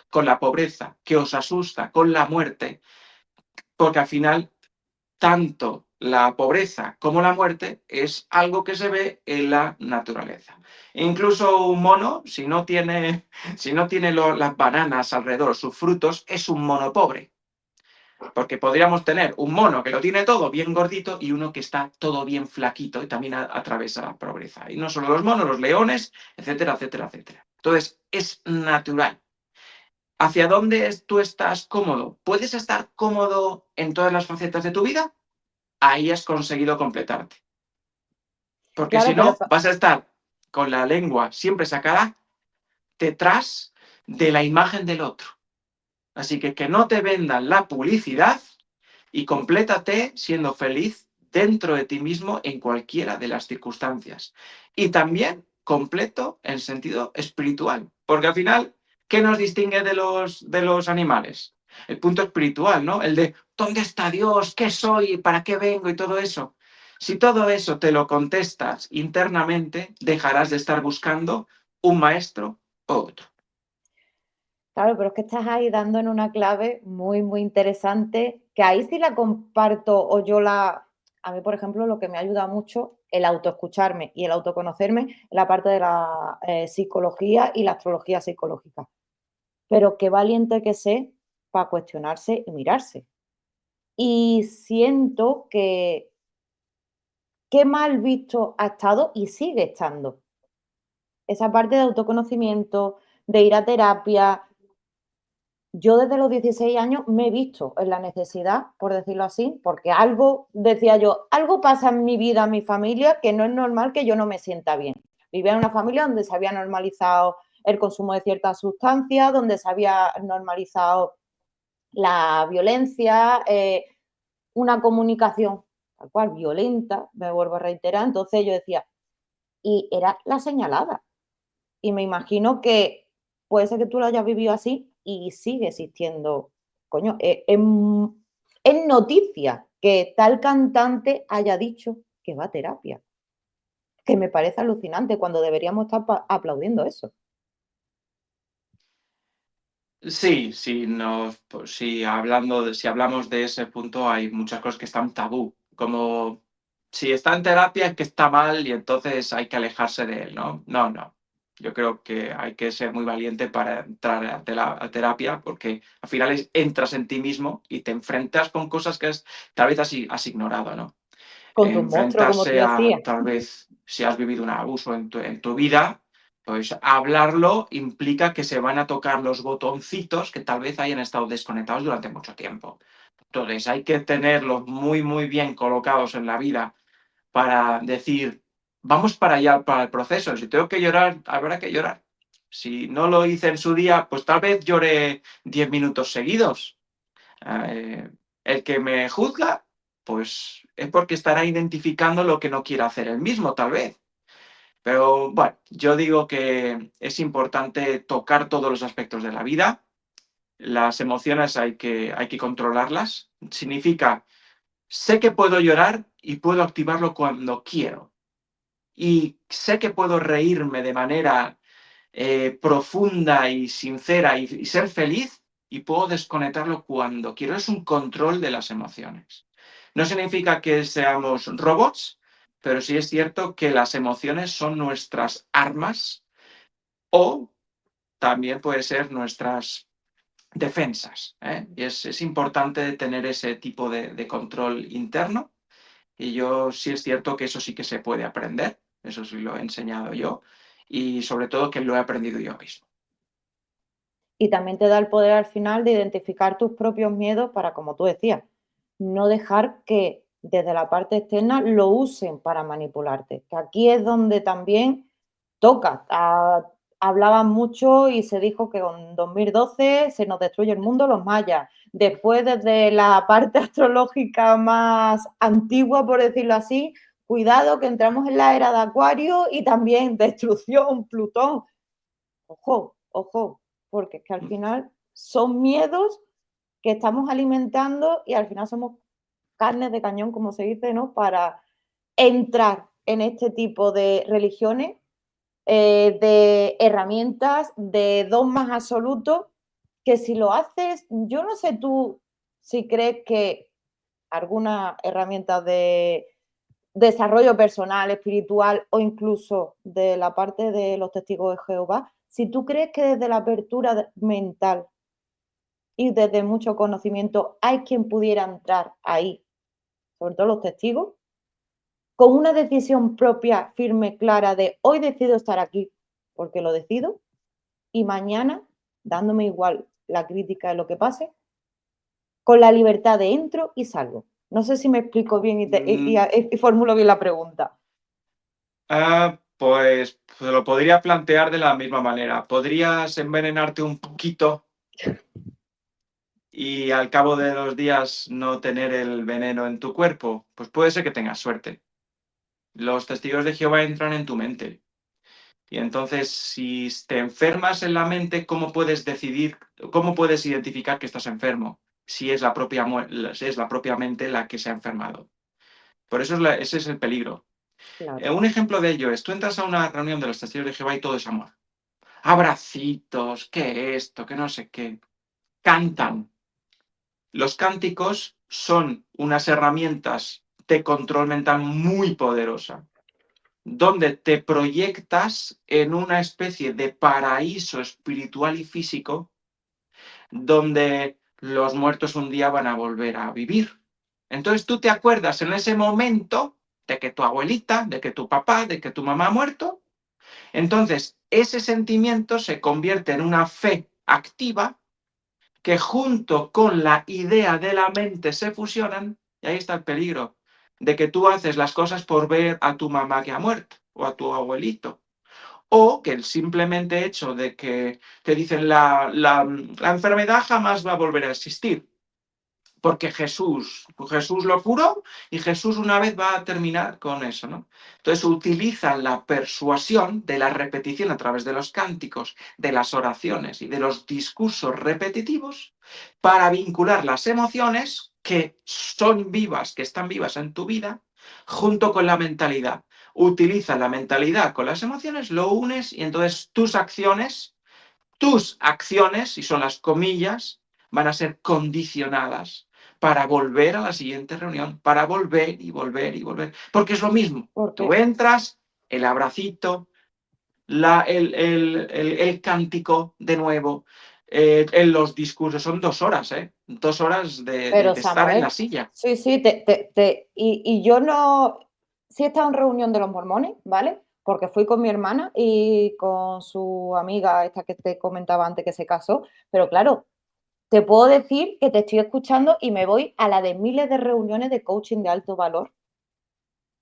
con la pobreza, que os asusta con la muerte, porque al final tanto la pobreza como la muerte es algo que se ve en la naturaleza. Incluso un mono, si no tiene las bananas alrededor, sus frutos, es un mono pobre. Porque podríamos tener un mono que lo tiene todo bien gordito y uno que está todo bien flaquito y también atraviesa la pobreza. Y no solo los monos, los leones, etcétera, etcétera, etcétera. Entonces, es natural. ¿Hacia dónde tú estás cómodo? ¿Puedes estar cómodo en todas las facetas de tu vida? Ahí has conseguido completarte. Porque si Claro, pero no, vas a estar con la lengua siempre sacada detrás de la imagen del otro. Así que no te vendan la publicidad y complétate siendo feliz dentro de ti mismo en cualquiera de las circunstancias. Y también completo en sentido espiritual, porque al final, ¿qué nos distingue de los animales? El punto espiritual, ¿no? El de ¿dónde está Dios? ¿Qué soy? ¿Para qué vengo? Y todo eso. Si todo eso te lo contestas internamente, dejarás de estar buscando un maestro o otro. claro, pero es que estás ahí dando en una clave muy, muy interesante, que ahí sí la comparto o yo la a mí, por ejemplo, lo que me ayuda mucho, el autoescucharme y el autoconocerme, en la parte de la, psicología y la astrología psicológica. Pero qué valiente que sé para cuestionarse y mirarse. Y siento que qué mal visto ha estado y sigue estando. Esa parte de autoconocimiento, de ir a terapia. Yo desde los 16 años me he visto en la necesidad, por decirlo así, porque algo, decía yo, algo pasa en mi vida, en mi familia, que no es normal que yo no me sienta bien. Vivía en una familia donde se había normalizado el consumo de ciertas sustancias, donde se había normalizado la violencia, una comunicación tal cual violenta, me vuelvo a reiterar. Entonces yo decía, y era la señalada. Y me imagino que puede ser que tú lo hayas vivido así y sigue existiendo. Coño, es noticia que tal cantante haya dicho que va a terapia, que me parece alucinante cuando deberíamos estar aplaudiendo eso. Sí, sí, pues sí, si hablamos de ese punto, hay muchas cosas que están tabú, como si está en terapia es que está mal y entonces hay que alejarse de él, ¿no? No, no. Yo creo que hay que ser muy valiente para entrar a terapia porque al final entras en ti mismo y te enfrentas con cosas que tal vez has ignorado, ¿no? Con tu monstruo, como tú Enfrentarse a decías. tal vez si has vivido un abuso en tu vida, pues hablarlo implica que se van a tocar los botoncitos que tal vez hayan estado desconectados durante mucho tiempo. Entonces hay que tenerlos muy, muy bien colocados en la vida para decir, vamos para allá, para el proceso. Si tengo que llorar, habrá que llorar. Si no lo hice en su día, pues tal vez llore 10 minutos seguidos. Eh, el que me juzga, pues es porque estará identificando lo que no quiere hacer él mismo, tal vez. Pero bueno, yo digo que es importante tocar todos los aspectos de la vida. Las emociones hay que controlarlas. Significa, sé que puedo llorar y puedo activarlo cuando quiero. Y sé que puedo reírme de manera profunda y sincera y ser feliz y puedo desconectarlo cuando quiero. Es un control de las emociones. No significa que seamos robots, pero sí es cierto que las emociones son nuestras armas o también puede ser nuestras defensas. ¿Eh? Y es importante tener ese tipo de control interno. Y yo sí es cierto que eso sí que se puede aprender. Eso sí lo he enseñado yo. Y sobre todo que lo he aprendido yo mismo. Y también te da el poder al final de identificar tus propios miedos para, como tú decías, no dejar que desde la parte externa lo usen para manipularte. Que aquí es donde también toca. Hablaban mucho y se dijo que en 2012 se nos destruye el mundo los mayas. Después, desde la parte astrológica más antigua, por decirlo así, cuidado que entramos en la era de Acuario y también destrucción, Plutón. Ojo, ojo, porque es que al final son miedos que estamos alimentando y al final somos carnes de cañón, como se dice, ¿no? Para entrar en este tipo de religiones, de herramientas, de dogmas absolutos, que si lo haces, yo no sé tú si crees que alguna herramienta de desarrollo personal, espiritual o incluso de la parte de los testigos de Jehová, si tú crees que desde la apertura mental y desde mucho conocimiento hay quien pudiera entrar ahí, sobre todo los testigos, con una decisión propia, firme, clara de hoy decido estar aquí porque lo decido y mañana, dándome igual la crítica de lo que pase, con la libertad de entro y salgo. No sé si me explico bien Mm, y formulo bien la pregunta. pues lo podría plantear de la misma manera. ¿Podrías envenenarte un poquito y al cabo de los días no tener el veneno en tu cuerpo? Pues puede ser que tengas suerte. Los testigos de Jehová entran en tu mente. Y entonces, si te enfermas en la mente, ¿cómo puedes decidir, cómo puedes identificar que estás enfermo? Si es la propia, si es la propia mente la que se ha enfermado. Por eso ese es el peligro. Claro, Un ejemplo de ello es, tú entras a una reunión de los testigos de Jehová y todo es amor. Abracitos, que esto, que no sé qué. Cantan. Los cánticos son unas herramientas de control mental muy poderosa, donde te proyectas en una especie de paraíso espiritual y físico, donde los muertos un día van a volver a vivir. Entonces tú te acuerdas en ese momento de que tu abuelita, de que tu papá, de que tu mamá ha muerto. Entonces ese sentimiento se convierte en una fe activa que junto con la idea de la mente se fusionan, y ahí está el peligro, de que tú haces las cosas por ver a tu mamá que ha muerto o a tu abuelito. O que el simplemente hecho de que te dicen la enfermedad jamás va a volver a existir porque Jesús lo curó y Jesús una vez va a terminar con eso, ¿no? Entonces utilizan la persuasión de la repetición a través de los cánticos, de las oraciones y de los discursos repetitivos para vincular las emociones que son vivas, que están vivas en tu vida, junto con la mentalidad. Utilizan la mentalidad con las emociones, lo unes y entonces tus acciones, y son las comillas, van a ser condicionadas para volver a la siguiente reunión, para volver y volver y volver. Porque es lo mismo. Tú porque entras, el abracito, el cántico de nuevo, en los discursos. Son 2 horas, ¿eh? 2 horas pero de estar en la Samuel, silla. sí, sí, yo no sí he estado en reunión de los mormones, ¿vale? Porque fui con mi hermana y con su amiga, esta que te comentaba antes que se casó, pero claro, te puedo decir que te estoy escuchando y me voy a la de miles de reuniones de coaching de alto valor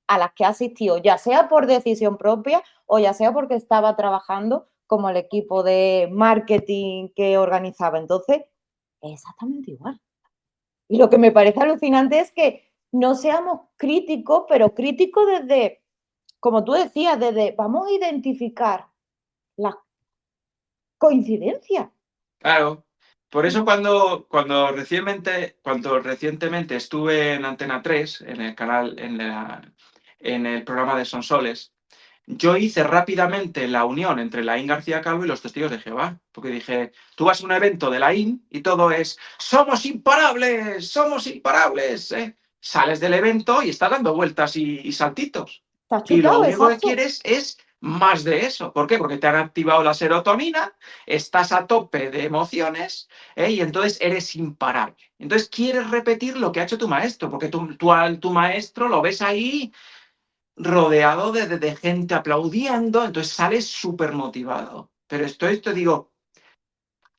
a las que he asistido, ya sea por decisión propia o ya sea porque estaba trabajando como el equipo de marketing que organizaba. Entonces, es exactamente igual. Y lo que me parece alucinante es que no seamos críticos, pero críticos desde, como tú decías, desde vamos a identificar las coincidencias. Claro. Por eso cuando recientemente estuve en Antena 3 en el canal, en el programa de Sonsoles, yo hice rápidamente la unión entre Laín García Calvo y los Testigos de Jehová. Porque dije, tú vas a un evento de Laín y todo es, somos imparables, ¿eh? Sales del evento y estás dando vueltas y saltitos. Estás Y lo chutado, único que exacto. quieres es más de eso. ¿Por qué? Porque te han activado la serotonina, estás a tope de emociones, ¿eh? Y entonces eres imparable. Entonces quieres repetir lo que ha hecho tu maestro, porque tu maestro lo ves ahí rodeado de gente aplaudiendo, entonces sales súper motivado. Pero esto digo,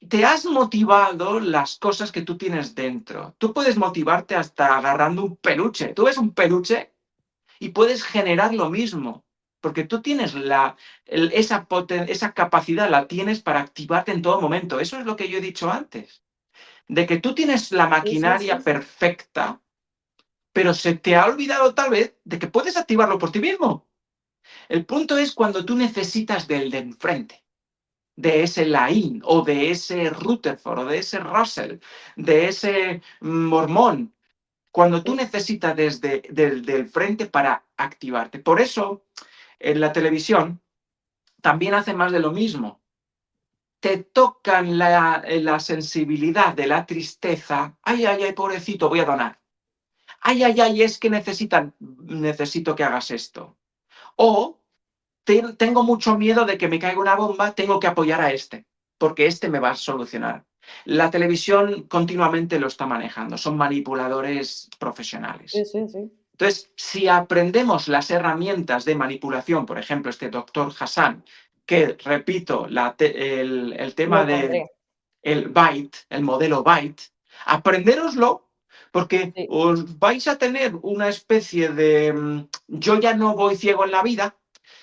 te has motivado las cosas que tú tienes dentro. Tú puedes motivarte hasta agarrando un peluche. Tú ves un peluche y puedes generar lo mismo, porque tú tienes esa capacidad, la tienes para activarte en todo momento. Eso es lo que yo he dicho antes, de que tú tienes la Sí, sí, maquinaria sí. perfecta, pero se te ha olvidado tal vez de que puedes activarlo por ti mismo. El punto es cuando tú necesitas del de enfrente, de ese Laín o de ese Rutherford o de ese Russell, de ese mormón, cuando tú Sí, necesitas del frente para activarte. Por eso en la televisión también hacen más de lo mismo. Te tocan la sensibilidad de la tristeza. Ay, ay, ay, pobrecito, voy a donar. Ay, ay, ay, es que necesito que hagas esto. O tengo mucho miedo de que me caiga una bomba, tengo que apoyar a este. porque este me va a solucionar. La televisión continuamente lo está manejando, son manipuladores Sí, profesionales. sí, sí. Entonces, si aprendemos las herramientas de manipulación, por ejemplo, este doctor Hassan, que repito, el tema Lo de pondré. el byte, el modelo byte, aprendéroslo porque Sí, os vais a tener una especie de yo ya no voy ciego en la vida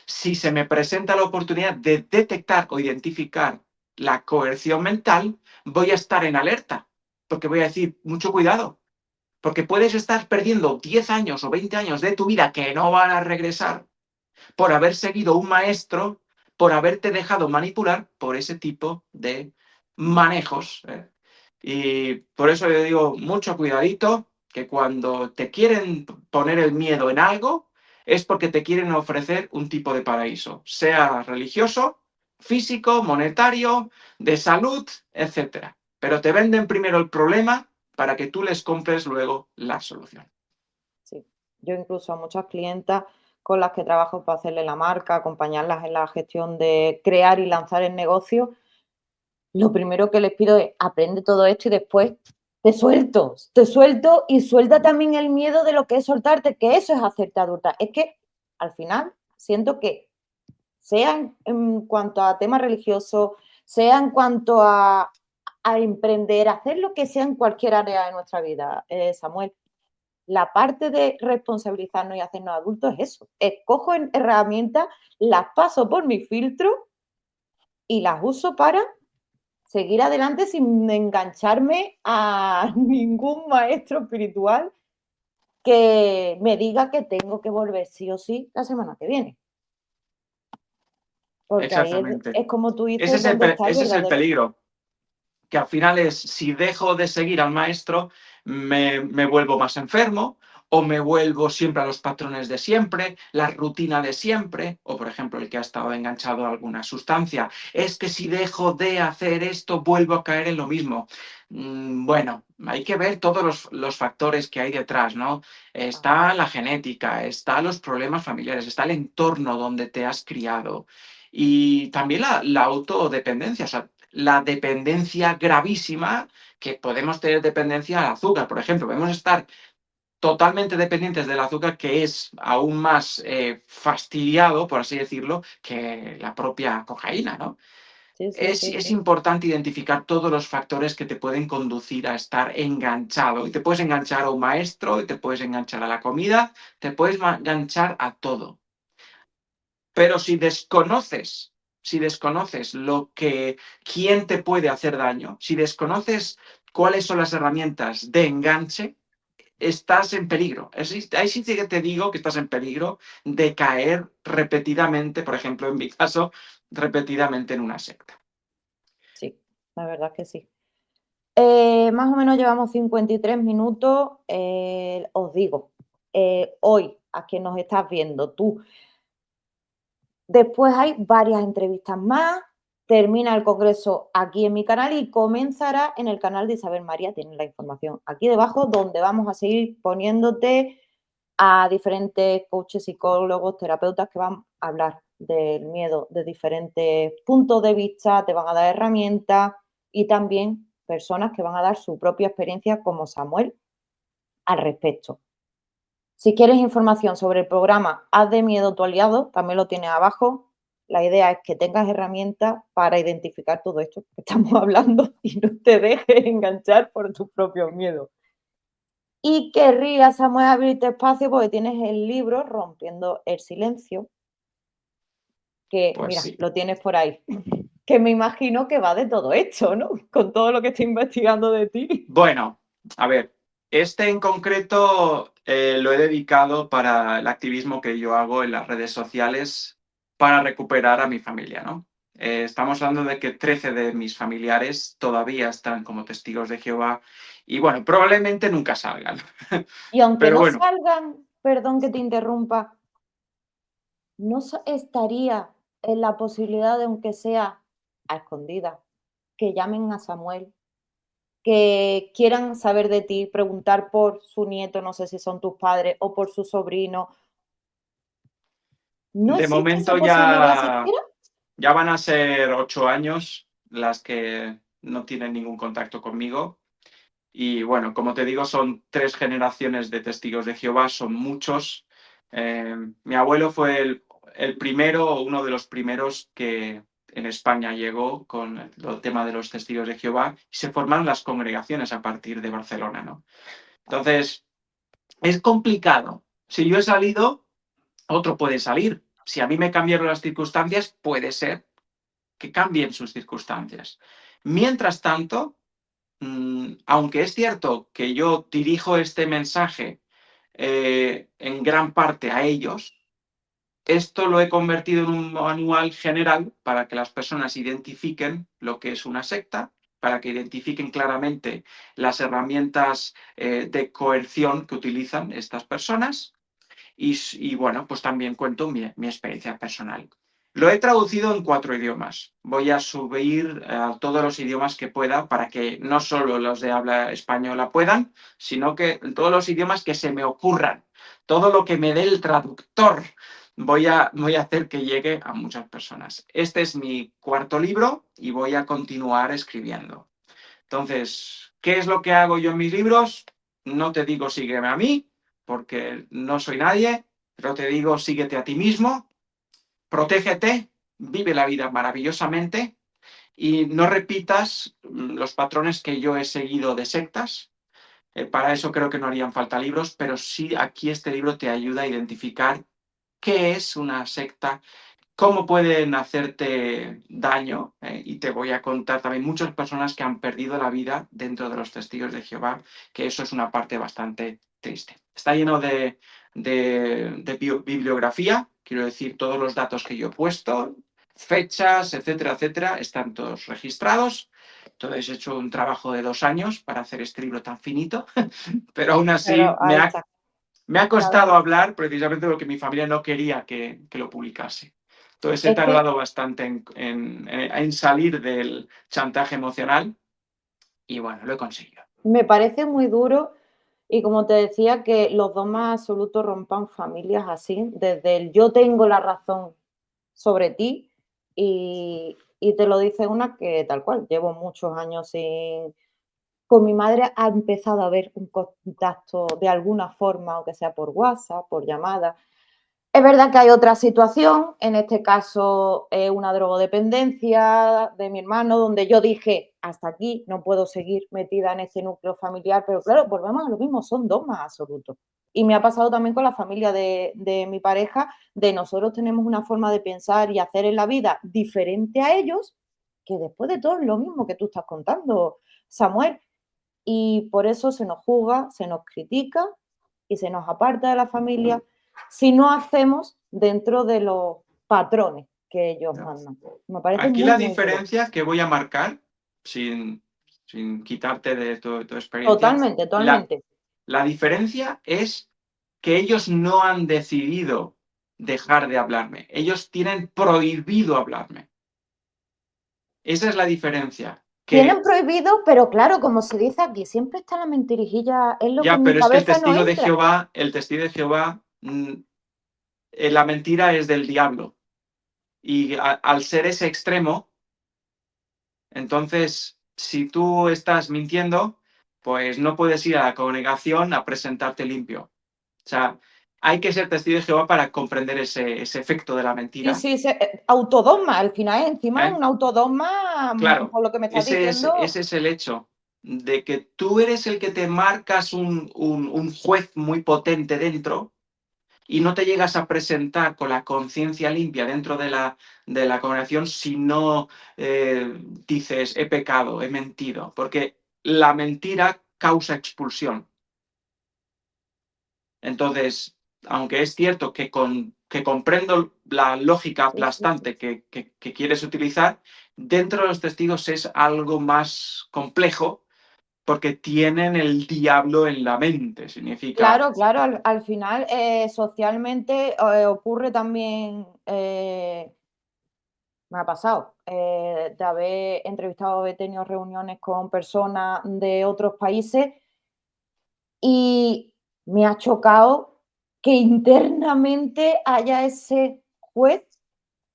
si se me presenta la oportunidad de detectar o identificar la coerción mental, voy a estar en alerta, porque voy a decir, mucho cuidado, porque puedes estar perdiendo 10 años o 20 años de tu vida que no van a regresar por haber seguido un maestro, por haberte dejado manipular por ese tipo de manejos. Y por eso yo digo, mucho cuidadito, que cuando te quieren poner el miedo en algo, es porque te quieren ofrecer un tipo de paraíso, sea religioso, físico, monetario, de salud, etcétera. Pero te venden primero el problema para que tú les compres luego la solución. sí. Yo incluso a muchas clientas con las que trabajo para hacerle la marca, acompañarlas en la gestión de crear y lanzar el negocio, lo primero que les pido es aprende todo esto y después te suelto y suelta también el miedo de lo que es soltarte, que eso es hacerte adulta. Es que al final siento que sea en cuanto a temas religiosos, sea en cuanto a emprender, hacer lo que sea en cualquier área de nuestra vida, Samuel. La parte de responsabilizarnos y hacernos adultos es eso. Escojo herramientas, las paso por mi filtro y las uso para seguir adelante sin engancharme a ningún maestro espiritual que me diga que tengo que volver sí o sí la semana que viene. Porque ahí Exactamente. es como tú Ese dices, es el, donde está el ese es el verdadero. peligro, que al final es, si dejo de seguir al maestro, me vuelvo más enfermo o me vuelvo siempre a los patrones de siempre, la rutina de siempre, o por ejemplo el que ha estado enganchado a alguna sustancia, es que si dejo de hacer esto, vuelvo a caer en lo mismo. Bueno, hay que ver todos los factores que hay detrás, ¿no? Ajá, Está la genética, está los problemas familiares, está el entorno donde te has criado y también la autodependencia, o sea, la dependencia gravísima que podemos tener dependencia al azúcar, por ejemplo. Podemos estar totalmente dependientes del azúcar, que es aún más fastidiado, por así decirlo, que la propia cocaína, ¿no? sí, sí, Es, sí, es sí. importante identificar todos los factores que te pueden conducir a estar enganchado. Y te puedes enganchar a un maestro, y te puedes enganchar a la comida, te puedes enganchar a todo. Pero si desconoces lo que, quién te puede hacer daño, si desconoces cuáles son las herramientas de enganche, estás en peligro. Ahí sí que te digo que estás en peligro de caer repetidamente, por ejemplo, en mi caso, repetidamente en una secta. Sí, la verdad que sí. Más o menos llevamos 53 minutos. Os digo, hoy, a quien nos estás viendo, tú, después hay varias entrevistas más. Termina el congreso aquí en mi canal y comenzará en el canal de Isabel María. Tienes la información aquí debajo, donde vamos a seguir poniéndote a diferentes coaches, psicólogos, terapeutas que van a hablar del miedo de diferentes puntos de vista, te van a dar herramientas y también personas que van a dar su propia experiencia como Samuel al respecto. Si quieres información sobre el programa Haz de miedo tu aliado, también lo tienes abajo. La idea es que tengas herramientas para identificar todo esto que estamos hablando y no te dejes enganchar por tus propios miedos. Y querría, Samuel, abrirte espacio porque tienes el libro Rompiendo el silencio, que Pues mira, sí. lo tienes por ahí, que me imagino que va de todo esto, ¿no? Con todo lo que estoy investigando de ti. Bueno, a ver, este en concreto lo he dedicado para el activismo que yo hago en las redes sociales para recuperar a mi familia, ¿no? Estamos hablando de que 13 de mis familiares todavía están como testigos de Jehová y bueno, probablemente nunca salgan. Y aunque Pero no bueno, salgan, perdón que te interrumpa, ¿no estaría en la posibilidad de, aunque sea a escondidas, que llamen a Samuel, que quieran saber de ti, preguntar por su nieto, no sé si son tus padres, o por su sobrino? ¿No de existe esa momento posibilidad siquiera? ya van a ser 8 años las que no tienen ningún contacto conmigo. Y bueno, como te digo, son 3 generaciones de testigos de Jehová, son muchos. Mi abuelo fue el primero, uno de los primeros que en España llegó con el tema de los testigos de Jehová y se formaron las congregaciones a partir de Barcelona, ¿no? Entonces, es complicado. Si yo he salido, otro puede salir. Si a mí me cambiaron las circunstancias, puede ser que cambien sus circunstancias. Mientras tanto, aunque es cierto que yo dirijo este mensaje en gran parte a ellos, esto lo he convertido en un manual general para que las personas identifiquen lo que es una secta, para que identifiquen claramente las herramientas de coerción que utilizan estas personas y bueno, pues también cuento mi experiencia personal. Lo he traducido en 4 idiomas. Voy a subir a todos los idiomas que pueda para que no solo los de habla española puedan, sino que en todos los idiomas que se me ocurran. Todo lo que me dé el traductor voy a hacer que llegue a muchas personas. Este es mi 4 libro y voy a continuar escribiendo. Entonces, ¿qué es lo que hago yo en mis libros? No te digo sígueme a mí, porque no soy nadie, pero te digo síguete a ti mismo, protégete, vive la vida maravillosamente y no repitas los patrones que yo he seguido de sectas. Para eso creo que no harían falta libros, pero sí aquí este libro te ayuda a identificar qué es una secta, cómo pueden hacerte daño. Y te voy a contar también muchas personas que han perdido la vida dentro de los testigos de Jehová, que eso es una parte bastante triste. Está lleno de bibliografía, quiero decir, todos los datos que yo he puesto, fechas, etcétera, etcétera, están todos registrados. Entonces he hecho un trabajo de 2 años para hacer este libro tan finito, pero aún así Pero ahí está, me ha claro. costado hablar precisamente porque mi familia no quería que lo publicase. Entonces he Es que tardado bastante en salir del chantaje emocional y bueno, lo he conseguido. me parece muy duro y como te decía, que los dos más absolutos rompan familias así, desde el yo tengo la razón sobre ti y te lo dice una que tal cual, llevo muchos años sin con mi madre ha empezado a haber un contacto de alguna forma, aunque sea por WhatsApp, por llamada. Es verdad que hay otra situación, en este caso, una drogodependencia de mi hermano, donde yo dije: "Hasta aquí, no puedo seguir metida en este núcleo familiar", pero claro, volvemos a lo mismo, son 2 más absolutos. Y me ha pasado también con la familia de mi pareja, de nosotros tenemos una forma de pensar y hacer en la vida diferente a ellos, que después de todo es lo mismo que tú estás contando, Samuel. Y por eso se nos juzga, se nos critica y se nos aparta de la familia si no hacemos dentro de los patrones que ellos ¿No? mandan. Me parece Aquí muy, la muy duro. diferencia que voy a marcar, sin, sin quitarte de tu experiencia, Totalmente, la, totalmente. la diferencia es que ellos no han decidido dejar de hablarme. Ellos tienen prohibido hablarme. Esa es la diferencia. Tienen Que prohibido, pero claro, como se dice aquí, siempre está la mentirijilla, es lo que ya, en mi pero es que cabeza no entra. El testigo de Jehová, la mentira es del diablo. Y al ser ese extremo, entonces, si tú estás mintiendo, pues no puedes ir a la congregación a presentarte limpio. O sea, hay que ser testigo de Jehová para comprender ese efecto de la Sí, mentira. sí, autodogma, al final es encima ¿Eh? un autodogma, Claro, por lo que me estás diciendo. ese es el hecho de que tú eres el que te marcas un juez muy potente dentro y no te llegas a presentar con la conciencia limpia dentro de la congregación si no dices he pecado, he mentido, porque la mentira causa expulsión. Entonces, aunque es cierto que comprendo la lógica Sí, sí, sí. aplastante que quieres utilizar, dentro de los testigos es algo más complejo porque tienen el diablo en la mente. Significa, Claro, claro, al final, socialmente, ocurre también, me ha pasado, de haber entrevistado, he tenido reuniones con personas de otros países y me ha chocado que internamente haya ese juez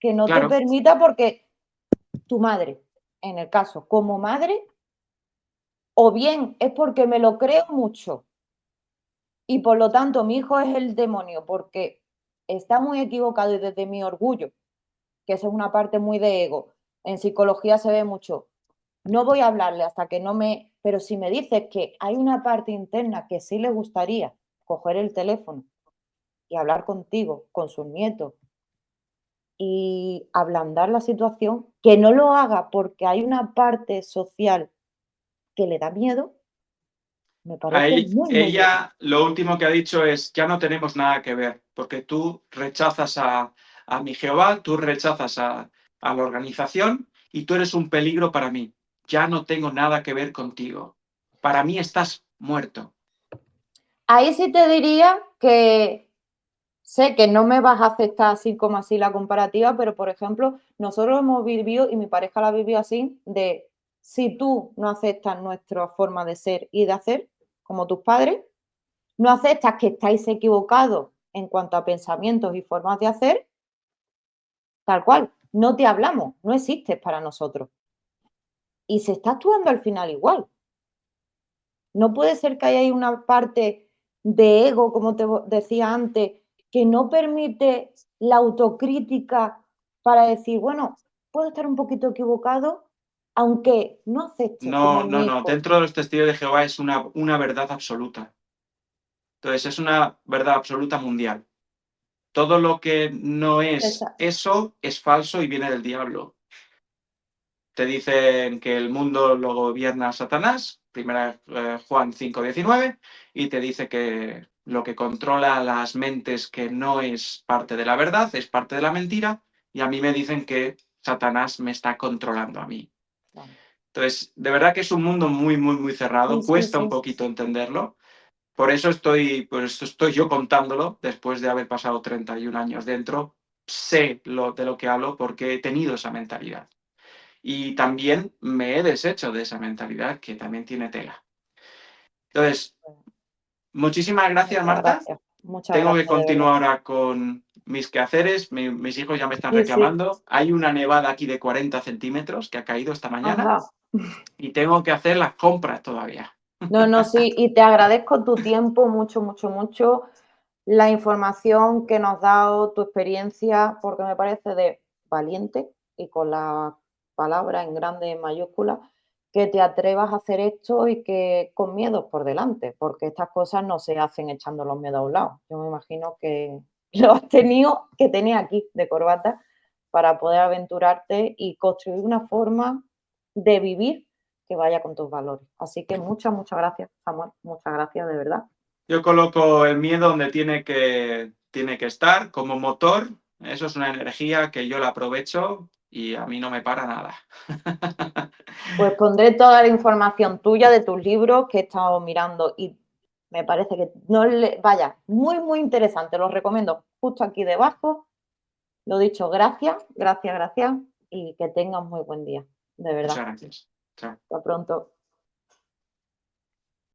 que no te claro, permita porque tu madre. en el caso como madre, o bien es porque me lo creo mucho y por lo tanto mi hijo es el demonio porque está muy equivocado y desde mi orgullo, que eso es una parte muy de ego, en psicología se ve mucho, no voy a hablarle hasta que no me... Pero si me dices que hay una parte interna que sí le gustaría coger el teléfono y hablar contigo, con sus nietos, y ablandar la situación, que no lo haga porque hay una parte social que le da miedo, me parece Ahí, muy, muy bien. ella lo último que ha dicho es, ya no tenemos nada que ver, porque tú rechazas a mi Jehová, tú rechazas a la organización y tú eres un peligro para mí. Ya no tengo nada que ver contigo. Para mí estás muerto. Ahí sí te diría que sé que no me vas a aceptar así como así la comparativa, pero por ejemplo, nosotros hemos vivido, y mi pareja la vivió así, de si tú no aceptas nuestra forma de ser y de hacer, como tus padres, no aceptas que estáis equivocados en cuanto a pensamientos y formas de hacer, tal cual, no te hablamos, no existes para nosotros. Y se está actuando al final igual. No puede ser que haya ahí una parte de ego, como te decía antes, que no permite la autocrítica para decir, bueno, puedo estar un poquito equivocado, aunque no aceptes como No, no, mi no. hijo. Dentro de los testigos de Jehová es una verdad absoluta. Entonces, es una verdad absoluta mundial. Todo lo que no es Exacto. eso es falso y viene del diablo. Te dicen que el mundo lo gobierna Satanás, primera Juan 5:19, y te dice que lo que controla las mentes que no es parte de la verdad, es parte de la mentira, y a mí me dicen que Satanás me está controlando a mí. Claro. Entonces, de verdad que es un mundo muy, muy, muy Sí, cerrado, sí, cuesta un sí. poquito entenderlo. Por eso estoy yo contándolo, después de haber pasado 31 años dentro, sé de lo que hablo porque he tenido esa mentalidad. Y también me he deshecho de esa mentalidad que también tiene tela. Entonces, muchísimas gracias, Muchas Marta. gracias. Muchas Tengo que gracias, de verdad. continuar ahora con mis quehaceres. Mis hijos ya me están Sí, sí. reclamando. Hay una nevada aquí de 40 centímetros que ha caído esta mañana Ajá. y tengo que hacer las compras todavía. No, no, sí, y te agradezco tu tiempo mucho, mucho, mucho, la información que nos has dado, tu experiencia, porque me parece de valiente y con la palabra en grande, en mayúscula, que te atrevas a hacer esto y que con miedos por delante, porque estas cosas no se hacen echando los miedos a un lado. Yo me imagino que lo has tenido que tener aquí de corbata para poder aventurarte y construir una forma de vivir que vaya con tus valores. Así que muchas, muchas gracias, Samuel. Muchas gracias, de verdad. Yo coloco el miedo donde tiene que estar como motor. Eso es una energía que yo la aprovecho y a mí no me para nada. Pues pondré toda la información tuya de tus libros que he estado mirando y me parece que no le, vaya, muy, muy interesante. Los recomiendo justo aquí debajo. Lo dicho, gracias, gracias, gracias y que tengas muy buen día, de verdad. Muchas gracias. Chao. Hasta pronto.